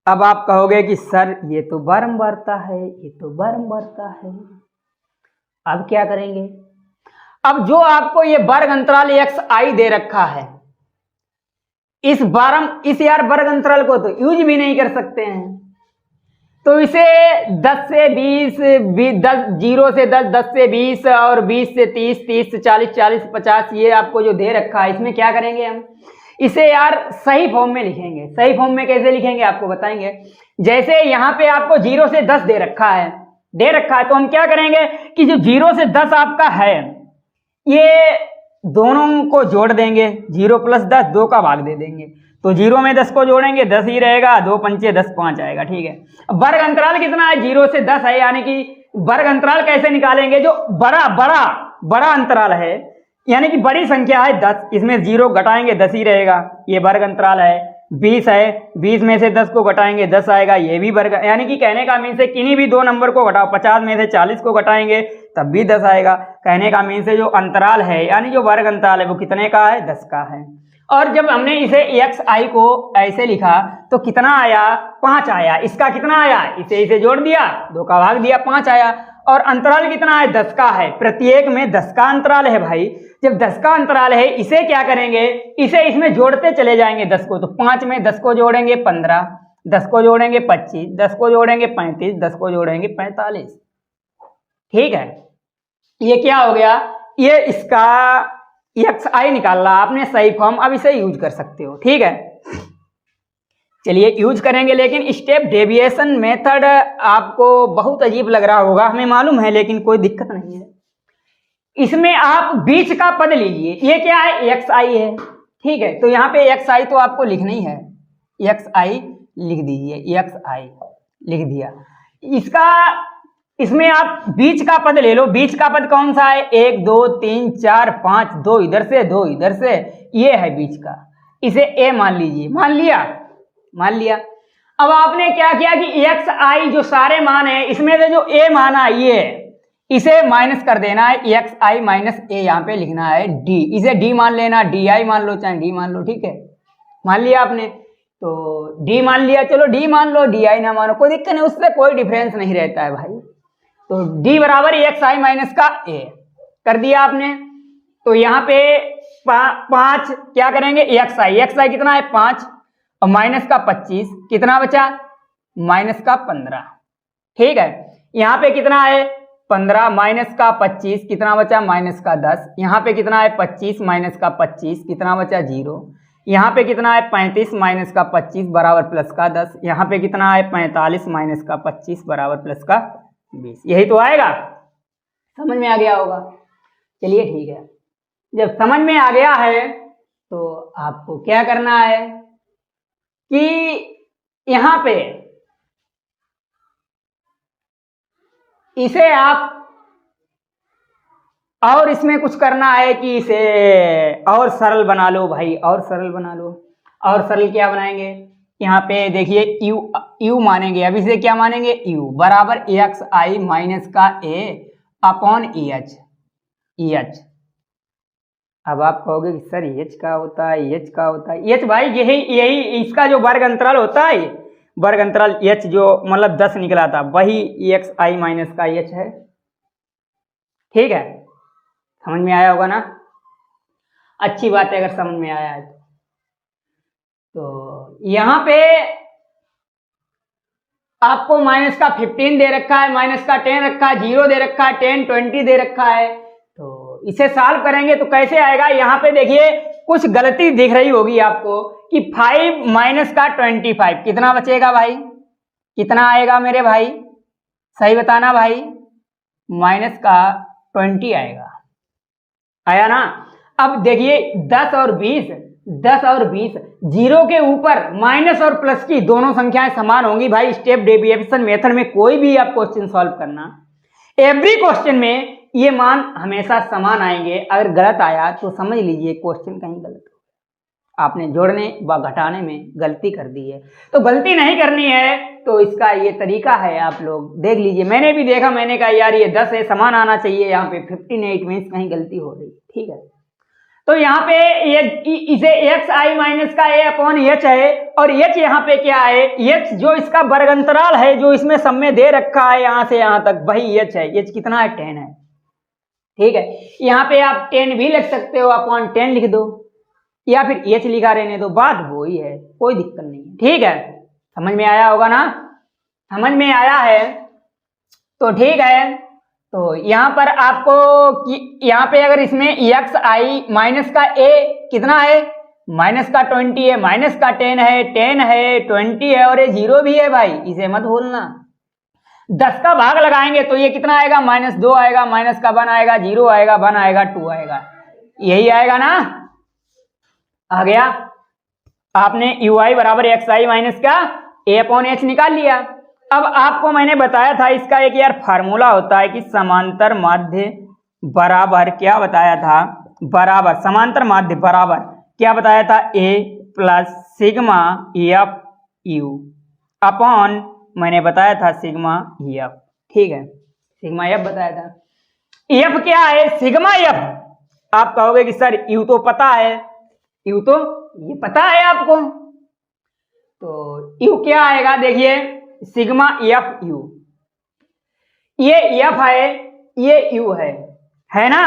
अब आप कहोगे कि सर ये तो बारंबारता है, ये तो बारंबारता है, अब क्या करेंगे? अब जो आपको ये वर्ग अंतराल एक्स आई दे रखा है, इस यार वर्ग अंतराल को तो यूज भी नहीं कर सकते हैं। तो इसे 10 से 20, 0 से 10, 10 से 20 और 20 से 30, 30 से 40, 40 से 50, ये आपको जो दे रखा है, इसमें क्या करेंगे हम? इसे यार सही फॉर्म में लिखेंगे। सही फॉर्म में कैसे लिखेंगे आपको बताएंगे। जैसे यहाँ पे आपको 0 से 10 दे रखा है, तो हम क्या करेंगे कि जो 0 से 10 आपका है, ये दोनों को जोड़ देंगे। 0 + 10, 2 का भाग दे देंगे। तो 0 में 10 को जोड़ेंगे, 10 ही रहेगा। 2 पंचे 10, 5 आएगा। ठीक है, अब वर्ग अंतराल कितना है? 0 से 10 है, यानी कि वर्ग अंतराल कैसे निकालेंगे? जो बड़ा अंतराल है, यानी कि बड़ी संख्या है 10, इसमें 0 घटाएंगे 10 ही रहेगा, ये वर्ग अंतराल है। 20 है, 20 में से 10 को घटाएंगे 10 आएगा, ये भी वर्ग। यानी कि कहने का मीन से किन्हीं भी 2 नंबर को घटाओ, 50 में से 40 को घटाएंगे तब भी 10 आएगा। कहने का मीन से जो अंतराल है, यानी जो वर्ग अंतराल है, वो कितने का है? 10 का है। और जब हमने इसे एक्स आई को ऐसे लिखा तो कितना आया? 5 आया। इसका कितना आया? इसे जोड़ दिया, 2 का भाग दिया, 5 आया। और अंतराल कितना है? 10 का है। प्रत्येक में 10 का अंतराल है भाई। जब 10 का अंतराल है, इसे क्या करेंगे? इसे इसमें जोड़ते चले जाएंगे 10 को। तो 5 में 10 को जोड़ेंगे 15, 10 को जोड़ेंगे 25, 10 को जोड़ेंगे 35, 10 को जोड़ेंगे 45। ठीक है, ये क्या हो गया? ये इसका एक्स आई निकालना आपने सही फॉर्म। अब इसे यूज कर सकते हो। ठीक है, चलिए यूज करेंगे। लेकिन स्टेप डेविएशन मेथड आपको बहुत अजीब लग रहा होगा, हमें मालूम है, लेकिन कोई दिक्कत नहीं है। इसमें आप बीच का पद लीजिए। ये क्या है? एक्स आई है। ठीक है, तो यहाँ पे एक्स आई तो आपको लिखना ही है। एक्स आई लिख दीजिए, एक्स आई लिख दिया। इसमें आप बीच का पद ले लो। बीच का पद कौन सा है? 1, 2, 3, 4, 5, 2 इधर से, 2 इधर से, ये है बीच का। इसे ए मान लीजिए। मान लिया। अब आपने क्या किया कि एक्स आई जो सारे मान है, इसमें से जो ए मान है, ये इसे माइनस कर देना है। एक्स आई माइनस ए यहाँ पे लिखना है डी। इसे डी मान लेना, डी आई मान लो, चाहे डी मान लो। ठीक है, मान लिया आपने, तो डी मान लिया। चलो डी मान लो, डी आई ना मानो, कोई दिक्कत नहीं, उससे कोई डिफरेंस नहीं रहता है भाई। तो d बराबर एक्स आई माइनस का ए कर दिया आपने। तो यहाँ पे 5 क्या करेंगे? एक्स आई कितना है? 5 और माइनस का 25 कितना बचा? माइनस का 15। ठीक है, यहाँ पे कितना है? 15 माइनस का 25 कितना बचा? माइनस का 10। यहाँ पे कितना है? 25 माइनस का 25 कितना बचा? 0। यहाँ पे कितना है? 35 माइनस का 25 बराबर प्लस का 10। यहाँ पे कितना है? 45 माइनस का 25 बराबर प्लस का 20। यही तो आएगा। समझ में आ गया होगा। चलिए ठीक है, जब समझ में आ गया है तो आपको क्या करना है कि यहां पे इसे आप और इसमें कुछ करना है कि इसे और सरल बना लो भाई, और सरल बना लो। और सरल क्या बनाएंगे? यहाँ पे देखिए u मानेंगे। अब इसे क्या मानेंगे? u बराबर एक्स आई माइनस का ए अपॉन एच। अब आप कहोगे कि सर एच का होता है, एच का होता है। एच भाई यही इसका जो वर्ग अंतराल होता है, वर्ग अंतराल h जो मतलब 10 निकला था वही एक्स आई माइनस का h है। ठीक है, समझ में आया होगा ना? अच्छी बात है अगर समझ में आया है तो यहां पे आपको माइनस का 15 दे रखा है, माइनस का 10 रखा है, 0 दे रखा है, 10 20 दे रखा है। तो इसे सॉल्व करेंगे तो कैसे आएगा? यहाँ पे देखिए कुछ गलती दिख रही होगी आपको कि 5 माइनस का 25 कितना बचेगा भाई? कितना आएगा मेरे भाई? सही बताना भाई। माइनस का 20 आएगा, आया ना? अब देखिए 10 और 20 जीरो के ऊपर माइनस और प्लस की दोनों संख्याएं समान होंगी भाई। स्टेप डेविएशन मेथड में कोई भी आप क्वेश्चन सॉल्व करना, एवरी क्वेश्चन में ये मान हमेशा समान आएंगे। अगर गलत आया तो समझ लीजिए क्वेश्चन कहीं गलत हो, आपने जोड़ने व घटाने में गलती कर दी है। तो गलती नहीं करनी है तो इसका ये तरीका है, आप लोग देख लीजिए। मैंने भी देखा, मैंने कहा यार ये 10 है, समान आना चाहिए, यहाँ पे 15 है, इट मीन्स कहीं गलती हो रही। ठीक है, तो यहाँ पे ये इसे एक्स आई माइनस का ए अपॉन एच है, और एच यहाँ पे क्या है? एच जो इसका वर्ग अंतराल है जो इसमें सब में दे रखा है यहाँ से यहाँ तक, वही एच है। एच कितना है? 10 है। ठीक है, यहाँ पे आप 10 भी लिख सकते हो, अपॉन 10 लिख दो, या फिर एच लिखा रहने दो, बात वो ही है, कोई दिक्कत नहीं है। ठीक है, समझ में आया होगा ना? समझ में आया है तो ठीक है। तो यहाँ पर आपको यहाँ पे अगर इसमें एक्स आई माइनस का ए कितना है? माइनस का 20 है, माइनस का 10 है, 10 है, 20 है, और ये 0 भी है भाई, इसे मत भूलना। 10 का भाग लगाएंगे तो ये कितना आएगा? -2 आएगा, माइनस का 1 आएगा, 0 आएगा, 1 आएगा, 2 आएगा, यही आएगा ना? आ गया? आपने यू आई बराबर एक्स आई माइनस का ए अपॉन एच निकाल लिया। अब आपको मैंने बताया था इसका एक यार फार्मूला होता है कि समांतर माध्य बराबर, क्या बताया था? बराबर समांतर माध्य बराबर क्या बताया था? A plus sigma F U upon, मैंने बताया था सिग्मा एफ। ठीक है, सिग्मा एफ बताया था। एफ क्या है? Sigma F. आप कहोगे कि सर यू तो पता है, यू तो ये पता है आपको, तो यू क्या आएगा? देखिए सिग्मा एफ यू, ये एफ है, ये यू है ना?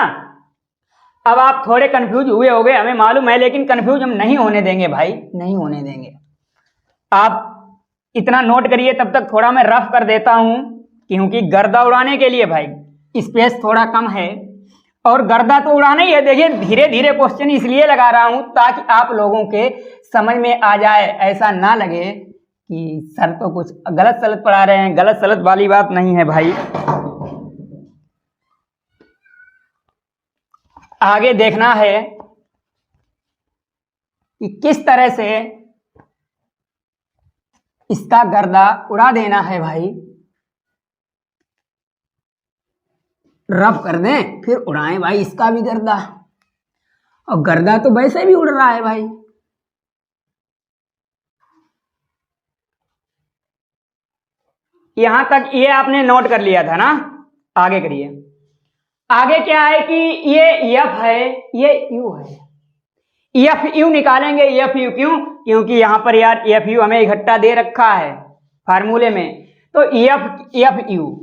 अब आप थोड़े कंफ्यूज हुए होंगे, हमें मालूम है, लेकिन कंफ्यूज हम नहीं होने देंगे भाई, नहीं होने देंगे। आप इतना नोट करिए, तब तक थोड़ा मैं रफ कर देता हूं, क्योंकि गर्दा उड़ाने के लिए भाई स्पेस थोड़ा कम है, और गर्दा तो उड़ाना ही है। देखिए धीरे धीरे क्वेश्चन इसलिए लगा रहा हूं ताकि आप लोगों के समझ में आ जाए, ऐसा ना लगे कि सर तो कुछ गलत सलत पढ़ा रहे हैं। गलत सलत वाली बात नहीं है भाई। आगे देखना है कि किस तरह से इसका गर्दा उड़ा देना है भाई। रफ कर दें फिर उड़ाएं भाई इसका भी गर्दा, और गर्दा तो वैसे भी उड़ रहा है भाई। यहां तक ये आपने नोट कर लिया था ना? आगे करिए। आगे क्या है कि ये एफ है, ये यू है। एफ यू निकालेंगे। एफ यू क्यों? क्योंकि यहां पर यार एफ यू हमें इकट्ठा दे रखा है फार्मूले में, तो एफ यू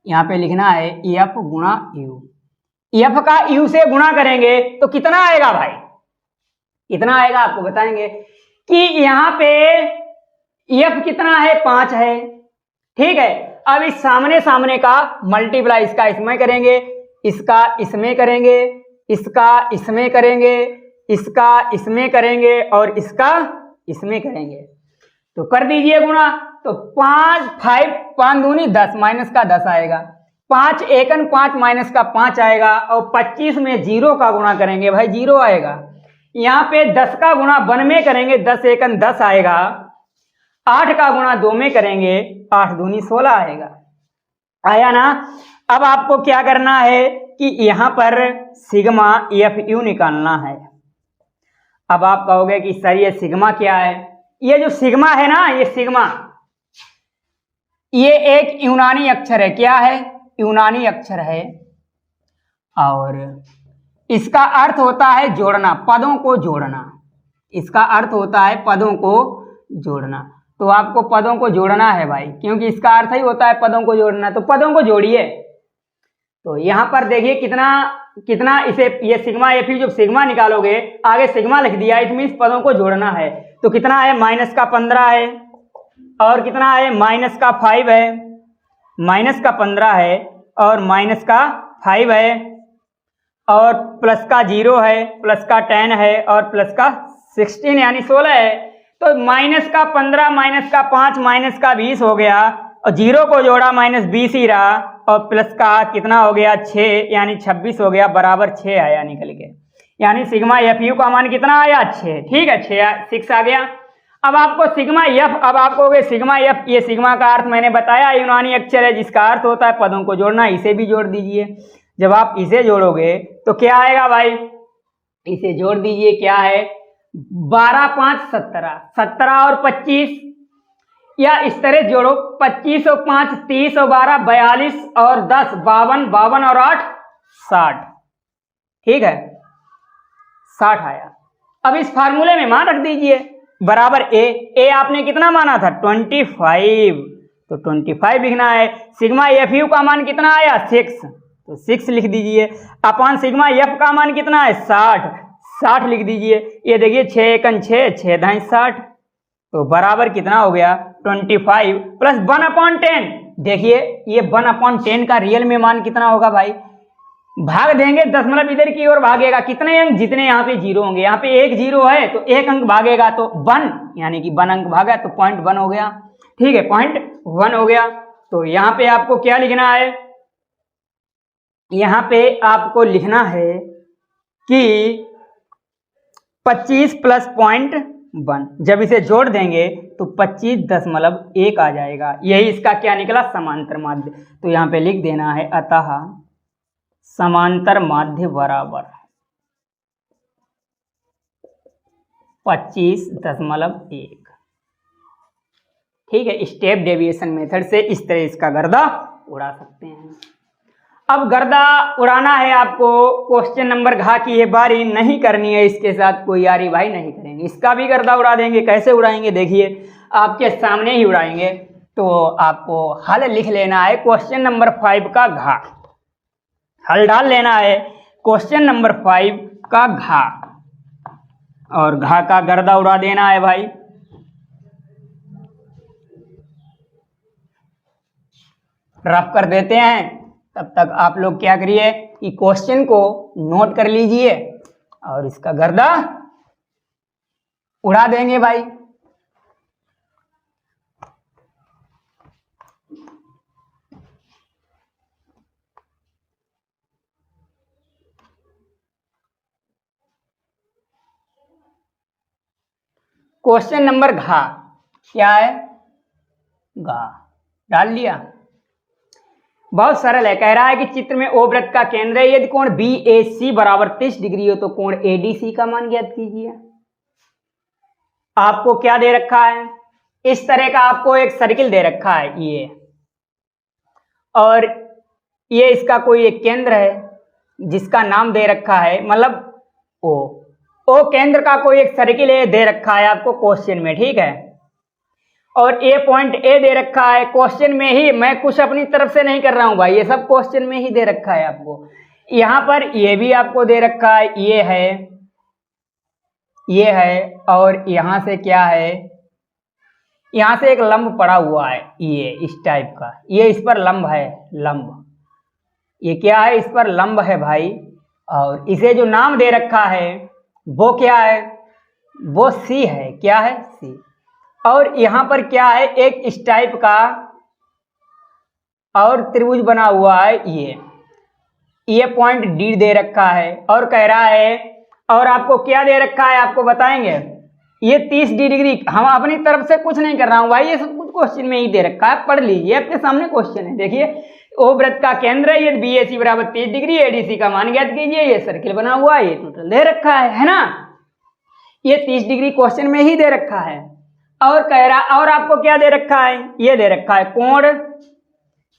यहां पे लिखना है एफ गुणा यू। एफ का यू से गुणा करेंगे तो कितना आएगा भाई? कितना आएगा आपको बताएंगे कि यहां पे एफ कितना है? 5 है। ठीक है, अब इस सामने सामने का मल्टीप्लाई इसका इसमें करेंगे, इसका इसमें करेंगे, इसका इसमें करेंगे, इसका इसमें करेंगे, और इसका इसमें करेंगे, तो कर दीजिए गुणा। तो 5 दूनी 10, माइनस का 10 आएगा। 5 एकन 5 माइनस का 5 आएगा, और 25 में 0 का गुणा करेंगे भाई 0 आएगा। यहाँ पे 10 का गुणा 1 में करेंगे, 10 एकन 10 आएगा। 8 का गुणा 2 में करेंगे, 8 दूनी 16 आएगा। आया ना? अब आपको क्या करना है कि यहां पर सिग्मा एफ यू निकालना है। अब आप कहोगे कि सर ये सिग्मा क्या है? ये जो सिग्मा है ना, ये सिग्मा, ये एक यूनानी अक्षर है। क्या है? यूनानी अक्षर है, और इसका अर्थ होता है जोड़ना, पदों को जोड़ना। इसका अर्थ होता है पदों को जोड़ना। तो आपको पदों को जोड़ना है भाई, क्योंकि इसका अर्थ ही होता है पदों को जोड़ना। तो पदों को जोड़िए। तो यहां पर देखिए कितना कितना इसे ये सिग्मा एफ जब सिग्मा निकालोगे आगे सिग्मा लिख दिया, इट मीन्स पदों को जोड़ना है। तो कितना है, माइनस का 15 है और कितना है, माइनस का 5 है, माइनस का 15 है और माइनस का 5 है और प्लस का 0 है, प्लस का 10 है और प्लस का 16 यानी 16 है। तो माइनस का 15 माइनस का 5 माइनस का 20 हो गया और 0 को जोड़ा माइनस 20 ही रहा और प्लस का कितना हो गया 6 यानी 26 हो गया, बराबर 6 आया निकल के। यानी सिग्मा एफ यू का मान कितना आया, 6। ठीक है, 6 आ गया। अब आपको सिग्मा एफ, अब आपको सिग्मा एफ, ये सिग्मा का अर्थ मैंने बताया यूनानी अक्षर है जिसका अर्थ होता है पदों को जोड़ना। इसे भी जोड़ दीजिए। जब आप इसे जोड़ोगे तो क्या आएगा भाई, इसे जोड़ दीजिए, क्या है 12 5 17, 17 और 25 या इस तरह जोड़ो 25 और 5 30 और 12 42 और 10 52, 52 और 8 60। ठीक है, 60 आया। अब इस फार्मूले में मान रख दीजिए बराबर ए आपने कितना माना था 25, तो 25 लिखना है। सिग्मा एफ यू का मान कितना आया 6, तो 6 लिख दीजिए। अपन सिग्मा एफ का मान कितना है 60 लिख दीजिए। ये देखिए 6 एकन 6, 6 दाएं 60, तो बराबर कितना हो गया 25 प्लस 1/10। देखिए ये 1/10 का रियल में मान कितना होगा भाई, भाग देंगे दशमलव इधर की ओर भागेगा, कितने अंक, जितने यहाँ पे 0 होंगे, यहाँ पे 1 0 है तो 1 अंक भागेगा तो 1 यानी कि 1 अंक भागा तो 0.1 हो गया। ठीक है, 0.1 हो गया। तो यहाँ पे आपको क्या लिखना है, यहाँ पे आपको लिखना है कि 25 प्लस 0.1, जब इसे जोड़ देंगे तो 25.1 आ जाएगा। यही इसका क्या निकला, समांतर माध्य। तो यहाँ पे लिख देना है अतः समांतर माध्य बराबर 25.1। ठीक है, स्टेप डेविएशन मेथड से इस तरह इसका गर्दा उड़ा सकते हैं। अब गर्दा उड़ाना है आपको, क्वेश्चन नंबर घ की ये बारी नहीं करनी है, इसके साथ कोई यारी भाई नहीं करेंगे। इसका भी गर्दा उड़ा देंगे। कैसे उड़ाएंगे देखिए, आपके सामने ही उड़ाएंगे। तो आपको हल लिख लेना है क्वेश्चन नंबर 5 का घ, हल डाल लेना है क्वेश्चन नंबर 5 का घ और घ का गर्दा उड़ा देना है भाई। रफ कर देते हैं, तब तक आप लोग क्या करिए कि क्वेश्चन को नोट कर लीजिए और इसका गर्दा उड़ा देंगे भाई। क्वेश्चन नंबर घ क्या है, घ डाल लिया। बहुत सरल है, कह रहा है कि चित्र में ओ वृत्त का केंद्र है, यदि कोण BAC बराबर 30 डिग्री हो तो कोण ADC का मान ज्ञात कीजिए। आपको क्या दे रखा है, इस तरह का आपको एक सर्किल दे रखा है ये, और ये इसका कोई एक केंद्र है जिसका नाम दे रखा है, मतलब ओ केंद्र का कोई एक सर्किल है दे रखा है आपको क्वेश्चन में। ठीक है, और ए पॉइंट ए दे रखा है क्वेश्चन में ही, मैं कुछ अपनी तरफ से नहीं कर रहा हूं भाई, ये सब क्वेश्चन में ही दे रखा है आपको। यहां पर ये भी आपको दे रखा है, ये है और यहां से क्या है, यहां से एक लंब पड़ा हुआ है ये इस टाइप का, ये इस पर लंब है, लंब ये क्या है, इस पर लंब है भाई। और इसे जो नाम दे रखा है वो क्या है, वो सी है, क्या है सी। और यहां पर क्या है, एक इस टाइप का और त्रिभुज बना हुआ है, ये पॉइंट डी दे रखा है और कह रहा है, और आपको क्या दे रखा है आपको बताएंगे, ये 30 डिग्री। हम अपनी तरफ से कुछ नहीं कर रहा हूं भाई, ये सब कुछ क्वेश्चन में ही दे रखा है, पढ़ लीजिए, आपके सामने क्वेश्चन है। देखिए ओ वृत्त का केंद्र है, ये BAC बराबर 30 डिग्री, ADC का मान ज्ञात कीजिए, ये सर्किल बना हुआ है, ये टोटल दे रखा है ना, ये 30 डिग्री क्वेश्चन में ही दे रखा है। और कह रहा, और आपको क्या दे रखा है, ये दे रखा है कोण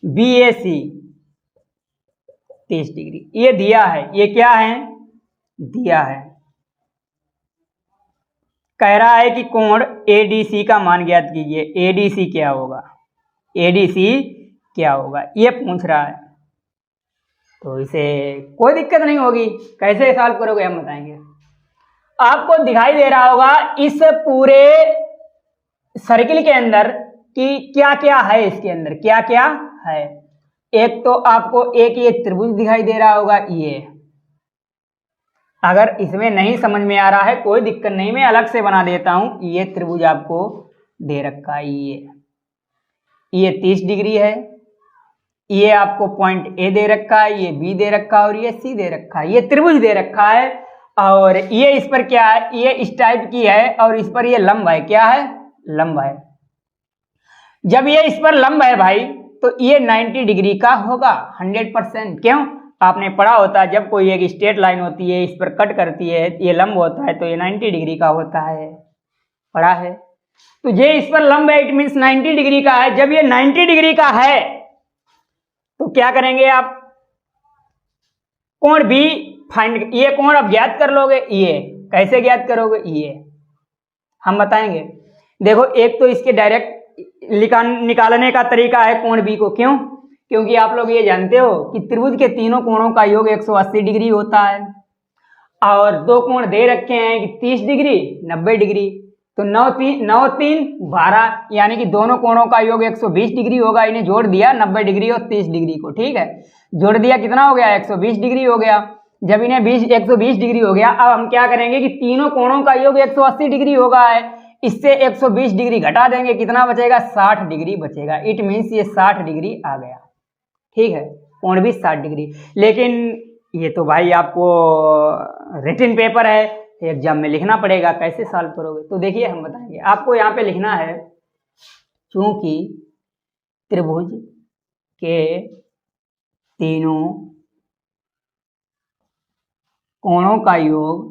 BAC 30 डिग्री, ये दिया है, ये क्या है दिया है। कह रहा है कि कोण ADC का मान ज्ञात कीजिए। ADC क्या होगा, ADC क्या होगा, ये पूछ रहा है। तो इसे कोई दिक्कत नहीं होगी, कैसे सॉल्व करोगे हम बताएंगे। आपको दिखाई दे रहा होगा इस पूरे सर्किल के अंदर कि क्या क्या है, इसके अंदर क्या क्या है। एक तो आपको एक ये त्रिभुज दिखाई दे रहा होगा, ये अगर इसमें नहीं समझ में आ रहा है कोई दिक्कत नहीं, मैं अलग से बना देता हूं। ये त्रिभुज आपको दे रखा है, ये 30 डिग्री है, ये आपको पॉइंट ए दे रखा है, ये बी दे रखा है और ये सी दे रखा है, ये त्रिभुज दे रखा है। और ये इस पर क्या है, ये इस टाइप की है और इस पर ये लंब है, क्या है, लंब है। जब ये इस पर लंब है भाई तो ये 90 डिग्री का होगा 100%। क्यों, आपने पढ़ा होता है जब कोई एक स्ट्रेट लाइन होती है इस पर कट करती है, ये लंब होता है तो ये 90 डिग्री का होता है, पढ़ा है। तो ये इस पर लंब है, इट मीन्स 90 डिग्री का है। जब ये 90 डिग्री का है तो क्या करेंगे आप, कोण भी फाइंड, ये कोण आप ज्ञात कर लोगे। ये कैसे ज्ञात करोगे, ये हम बताएंगे। देखो एक तो इसके डायरेक्ट निकालने का तरीका है कोण बी को। क्यों, क्योंकि आप लोग ये जानते हो कि त्रिभुज के तीनों कोणों का योग 180 डिग्री होता है और दो कोण दे रखे हैं कि 30 डिग्री 90 डिग्री, तो 9 3 12, यानी कि दोनों कोणों का योग 120 डिग्री होगा। इन्हें जोड़ दिया 90 डिग्री और 30 डिग्री को, ठीक है, जोड़ दिया, कितना हो गया, 120 डिग्री हो गया। जब इन्हें 120 डिग्री हो गया, अब हम क्या करेंगे कि तीनों कोणों का योग 180 डिग्री होगा है, इससे 120 डिग्री घटा देंगे, कितना बचेगा, 60 डिग्री बचेगा। इट मीन्स ये 60 डिग्री आ गया, ठीक है, कोण भी 60 डिग्री। लेकिन ये तो भाई आपको रिटन पेपर है, एग्जाम में लिखना पड़ेगा, कैसे सॉल्व करोगे। तो देखिए हम बताएंगे आपको। यहाँ पे लिखना है, चूंकि त्रिभुज के तीनों कोणों का योग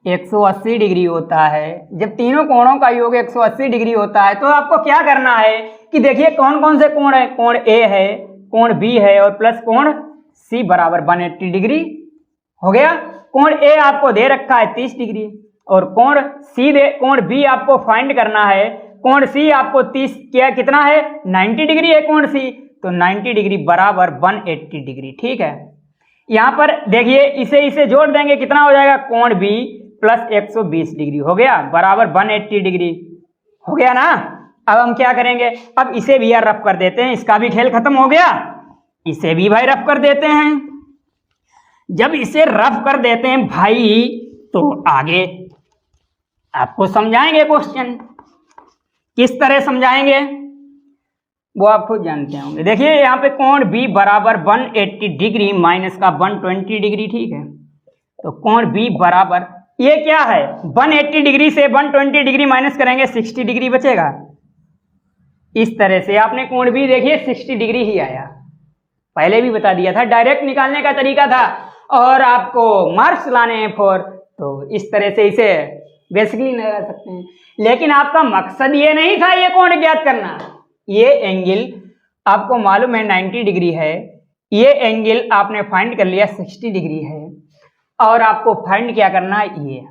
180 डिग्री होता है। जब तीनों कोणों का योग 180 डिग्री होता है तो आपको क्या करना है कि देखिए कौन कौन से कोण है, कोण ए है, कोण बी है और प्लस कोण सी बराबर 180 डिग्री हो गया। कोण ए आपको दे रखा है 30 डिग्री और कोण बी आपको फाइंड करना है। कोण सी आपको 30 क्या कितना है, 90 डिग्री है कोण सी, तो 90 डिग्री बराबर 180 डिग्री, ठीक है। यहां पर देखिए इसे जोड़ देंगे, कितना हो जाएगा, कोण बी प्लस 120 डिग्री हो गया बराबर 180 डिग्री हो गया ना। अब हम क्या करेंगे, अब इसे भी यार रफ कर देते हैं, इसका भी खेल खत्म हो गया, इसे भी भाई रफ कर देते हैं। जब इसे रफ कर देते हैं भाई तो आगे आपको समझाएंगे क्वेश्चन, किस तरह समझाएंगे वो आप खुद जानते होंगे। देखिए यहाँ पे कोण बी बराबर 180 डिग्री माइनस का 120 डिग्री, ठीक है। तो कोण बी बराबर ये क्या है, 180 डिग्री से 120 डिग्री माइनस करेंगे 60 डिग्री बचेगा। इस तरह से आपने कोण बी देखिए 60 डिग्री ही आया, पहले भी बता दिया था, डायरेक्ट निकालने का तरीका था और आपको मार्क्स लाने हैं फॉर, तो इस तरह से इसे बेसिकली लगा सकते हैं। लेकिन आपका मकसद ये नहीं था ये कोण ज्ञात करना। ये एंगल आपको मालूम है 90 डिग्री है, ये एंगल आपने फाइंड कर लिया 60 डिग्री है और आपको फाइंड क्या करना है, ये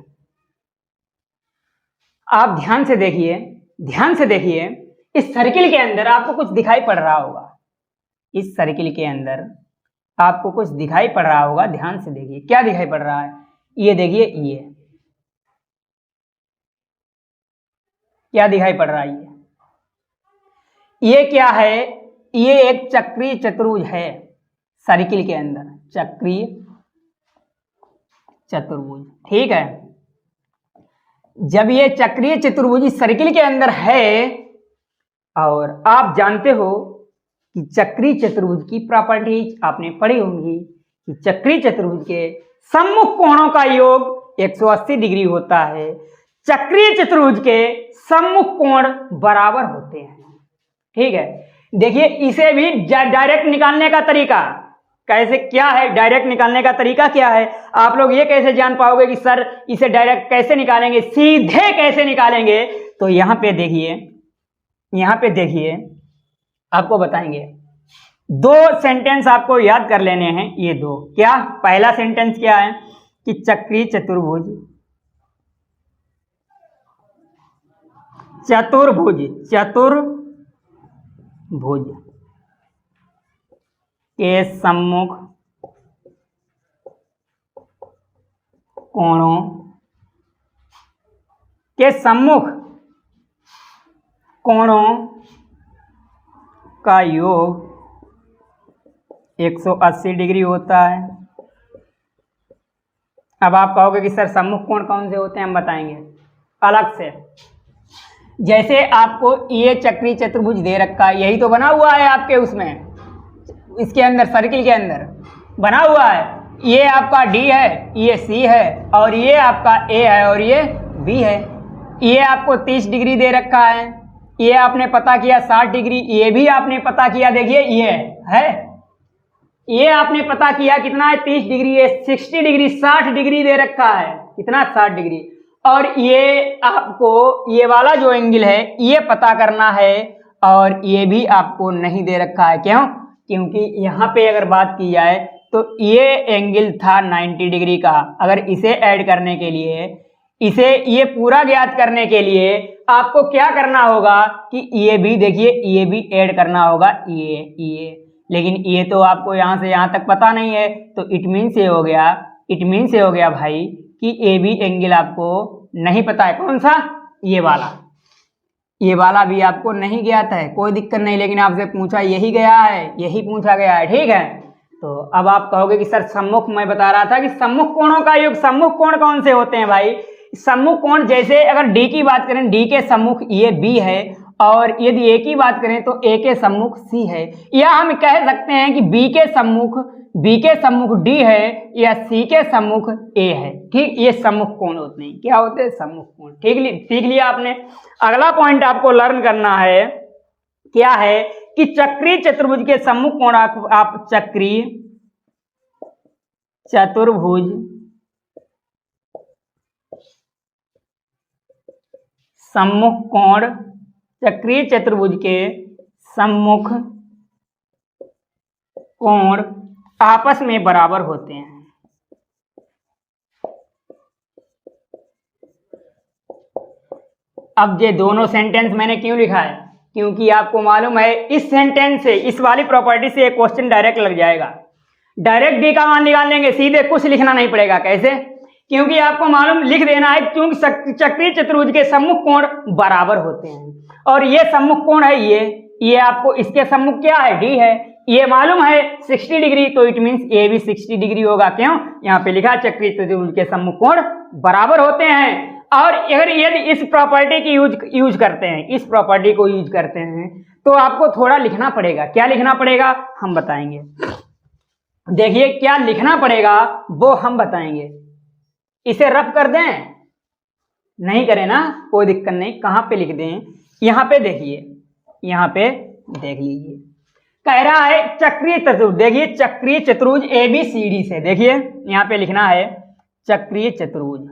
आप ध्यान से देखिए इस सर्किल के अंदर आपको कुछ दिखाई पड़ रहा होगा, इस सर्किल के अंदर आपको कुछ दिखाई पड़ रहा होगा, ध्यान से देखिए क्या दिखाई पड़ रहा है। ये देखिए ये क्या दिखाई पड़ रहा है, ये क्या है, ये एक चक्रीय चतुर्भुज है सर्किल के अंदर, चक्रीय चतुर्भुज, ठीक है। जब ये चक्रीय चतुर्भुज सर्किल के अंदर है और आप जानते हो कि चक्रीय चतुर्भुज की प्रॉपर्टीज आपने पढ़ी होंगी कि चक्रीय चतुर्भुज के सम्मुख कोणों का योग 180 डिग्री होता है, चक्रीय चतुर्भुज के सम्मुख कोण बराबर होते हैं, ठीक है। देखिए इसे भी डायरेक्ट निकालने का तरीका कैसे, क्या है डायरेक्ट निकालने का तरीका क्या है, आप लोग ये कैसे जान पाओगे कि सर इसे डायरेक्ट कैसे निकालेंगे, सीधे कैसे निकालेंगे। तो यहाँ पे देखिए आपको बताएंगे, दो सेंटेंस आपको याद कर लेने हैं। ये दो क्या, पहला सेंटेंस क्या है कि चक्रीय चतुर्भुज के सम्मुख कोणों का योग 180 डिग्री होता है। अब आप कहोगे कि सर सम्मुख कोण कौन से होते हैं, हम बताएंगे अलग से। जैसे आपको ये चक्रीय चतुर्भुज दे रखा है, यही तो बना हुआ है आपके उसमें, इसके अंदर सर्किल के अंदर बना हुआ है। ये आपका D है, ये C है, और ये आपका A है और ये B है। ये आपको 30 डिग्री दे रखा है, ये आपने पता किया 60 डिग्री, ये भी आपने पता किया, देखिए ये है, ये आपने पता किया कितना है 30 डिग्री, ये 60 डिग्री 60 डिग्री दे रखा है, कितना 60 डिग्री। और ये आपको ये वाला जो एंगल है ये पता करना है, और ये भी आपको नहीं दे रखा है। क्यों? क्योंकि यहाँ पे अगर बात की जाए तो ये एंगल था 90 डिग्री का। अगर इसे ऐड करने के लिए, इसे ये पूरा ज्ञात करने के लिए आपको क्या करना होगा कि ये भी देखिए, ये भी ऐड करना होगा, ये, लेकिन ये तो आपको यहाँ से यहाँ तक पता नहीं है, तो इट मीन से हो गया भाई कि ये भी एंगल आपको नहीं पता है। कौन सा? ये वाला भी आपको नहीं ज्ञात है, कोई दिक्कत नहीं, लेकिन आपसे पूछा यही गया है, यही पूछा गया है, ठीक है। तो अब आप कहोगे कि सर सम्मुख, मैं बता रहा था कि सम्मुख कोणों का योग, सम्मुख कोण कौन से होते हैं भाई? सम्मुख कोण जैसे अगर D की बात करें, D के सम्मुख ये B है, और यदि A की बात करें तो A के सम्मुख C है, या हम कह सकते हैं कि B के सम्मुख D है, या C के सम्मुख A है, ठीक। ये सम्मुख कोण होते हैं, क्या होते हैं? सम्मुख कोण। ठीक लिया आपने। अगला पॉइंट आपको लर्न करना है, क्या है कि चक्रीय चतुर्भुज के सम्मुख कोण, आप चक्रीय चतुर्भुज सम्मुख कोण, चक्रीय चतुर्भुज के सम्मुख कोण आपस में बराबर होते हैं। अब ये दोनों सेंटेंस मैंने क्यों लिखा है? क्योंकि आपको मालूम है इस सेंटेंस से, इस वाली प्रॉपर्टी से एक क्वेश्चन डायरेक्ट लग जाएगा। डायरेक्ट D का मान निकाल लेंगे, सीधे कुछ लिखना नहीं पड़ेगा। कैसे? क्योंकि आपको मालूम लिख देना है, क्योंकि चक्रीय चतुर्भुज के सम्मुख कोण बराबर होते हैं, और ये सम्मुख कोण है ये आपको, इसके सम्मुख क्या है? D है, ये मालूम है 60 डिग्री, तो इट मीन्स ये भी 60 डिग्री होगा। क्यों? यहाँ पे लिखा चक्रीय चतुर्भुज के सम्मुख कोण बराबर होते हैं। और अगर यदि इस प्रॉपर्टी की यूज करते हैं, इस प्रॉपर्टी को यूज करते हैं, तो आपको थोड़ा लिखना पड़ेगा। क्या लिखना पड़ेगा हम बताएंगे। देखिए क्या लिखना पड़ेगा वो हम बताएंगे। इसे रफ कर दें? नहीं करें ना, कोई दिक्कत नहीं। कहाँ पे लिख दें? यहाँ पे देखिए, यहाँ पे देख लीजिए, कह रहा है चक्रीय चतुर्भुज। देखिए चक्रीय चतुर्भुज ABCD से, देखिए यहाँ पे लिखना है चक्रीय चतुर्भुज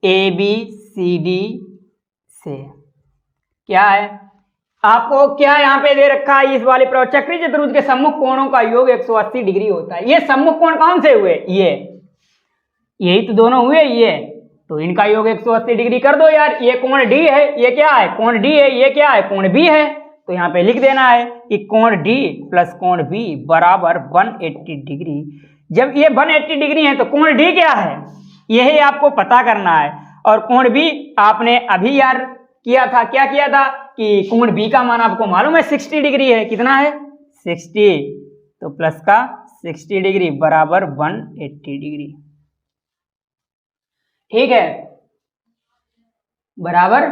ABCD से क्या है आपको, क्या यहाँ पे दे रखा है इस वाले चक्रीय चतुर्भुज के सम्मुख कोणों का योग 180 डिग्री होता है। ये सम्मुख कोण कौन से हुए? यही तो दोनों हुए, ये तो इनका योग 180 डिग्री कर दो यार। ये कोण D है, ये क्या है? कोण D है, ये क्या है? कोण B है। तो यहाँ पे लिख देना है कि कोण D प्लस कोण B बराबर 180 डिग्री। जब ये 180 डिग्री है तो कोण D क्या है, यही आपको पता करना है। और कोण B आपने अभी यार किया था, क्या किया था कि कोण B का मान आपको मालूम है 60 डिग्री है। कितना है? 60, तो प्लस का 60 डिग्री बराबर 180 डिग्री, ठीक है, बराबर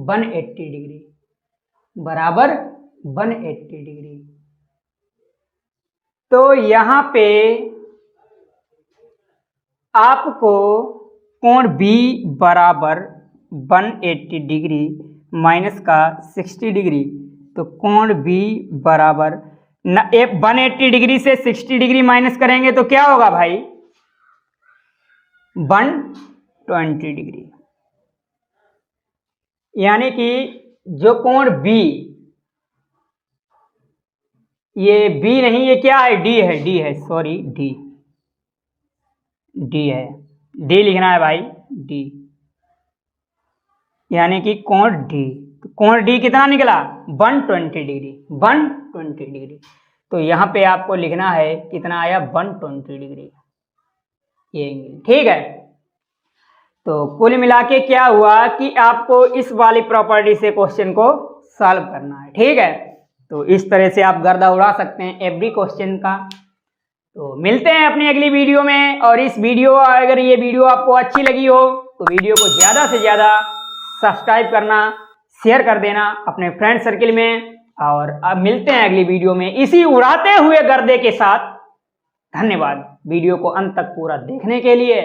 180 डिग्री, बराबर 180 डिग्री। तो यहां पे आपको कोण B बराबर 180 डिग्री माइनस का 60 डिग्री, तो कोण B बराबर 180 डिग्री से 60 डिग्री माइनस करेंगे तो क्या होगा भाई? 120 डिग्री। यानी कि जो कोण B ये बी नहीं, ये क्या है, डी है, डी है, सॉरी डी, डी है, डी लिखना है भाई, डी, यानी कि कोण डी। तो कोण डी कितना निकला, 120 डिग्री, 120 डिग्री। तो यहाँ पे आपको लिखना है कितना आया, 120 डिग्री ये एंगल, ठीक है। तो कुल मिला के क्या हुआ कि आपको इस वाली प्रॉपर्टी से क्वेश्चन को सॉल्व करना है, ठीक है। तो इस तरह से आप गर्दा उड़ा सकते हैं एवरी क्वेश्चन का। तो मिलते हैं अपनी अगली वीडियो में। और इस वीडियो, अगर ये वीडियो आपको अच्छी लगी हो तो वीडियो को ज़्यादा से ज़्यादा सब्सक्राइब करना, शेयर कर देना अपने फ्रेंड सर्किल में। और अब मिलते हैं अगली वीडियो में इसी उड़ाते हुए गर्दे के साथ। धन्यवाद वीडियो को अंत तक पूरा देखने के लिए।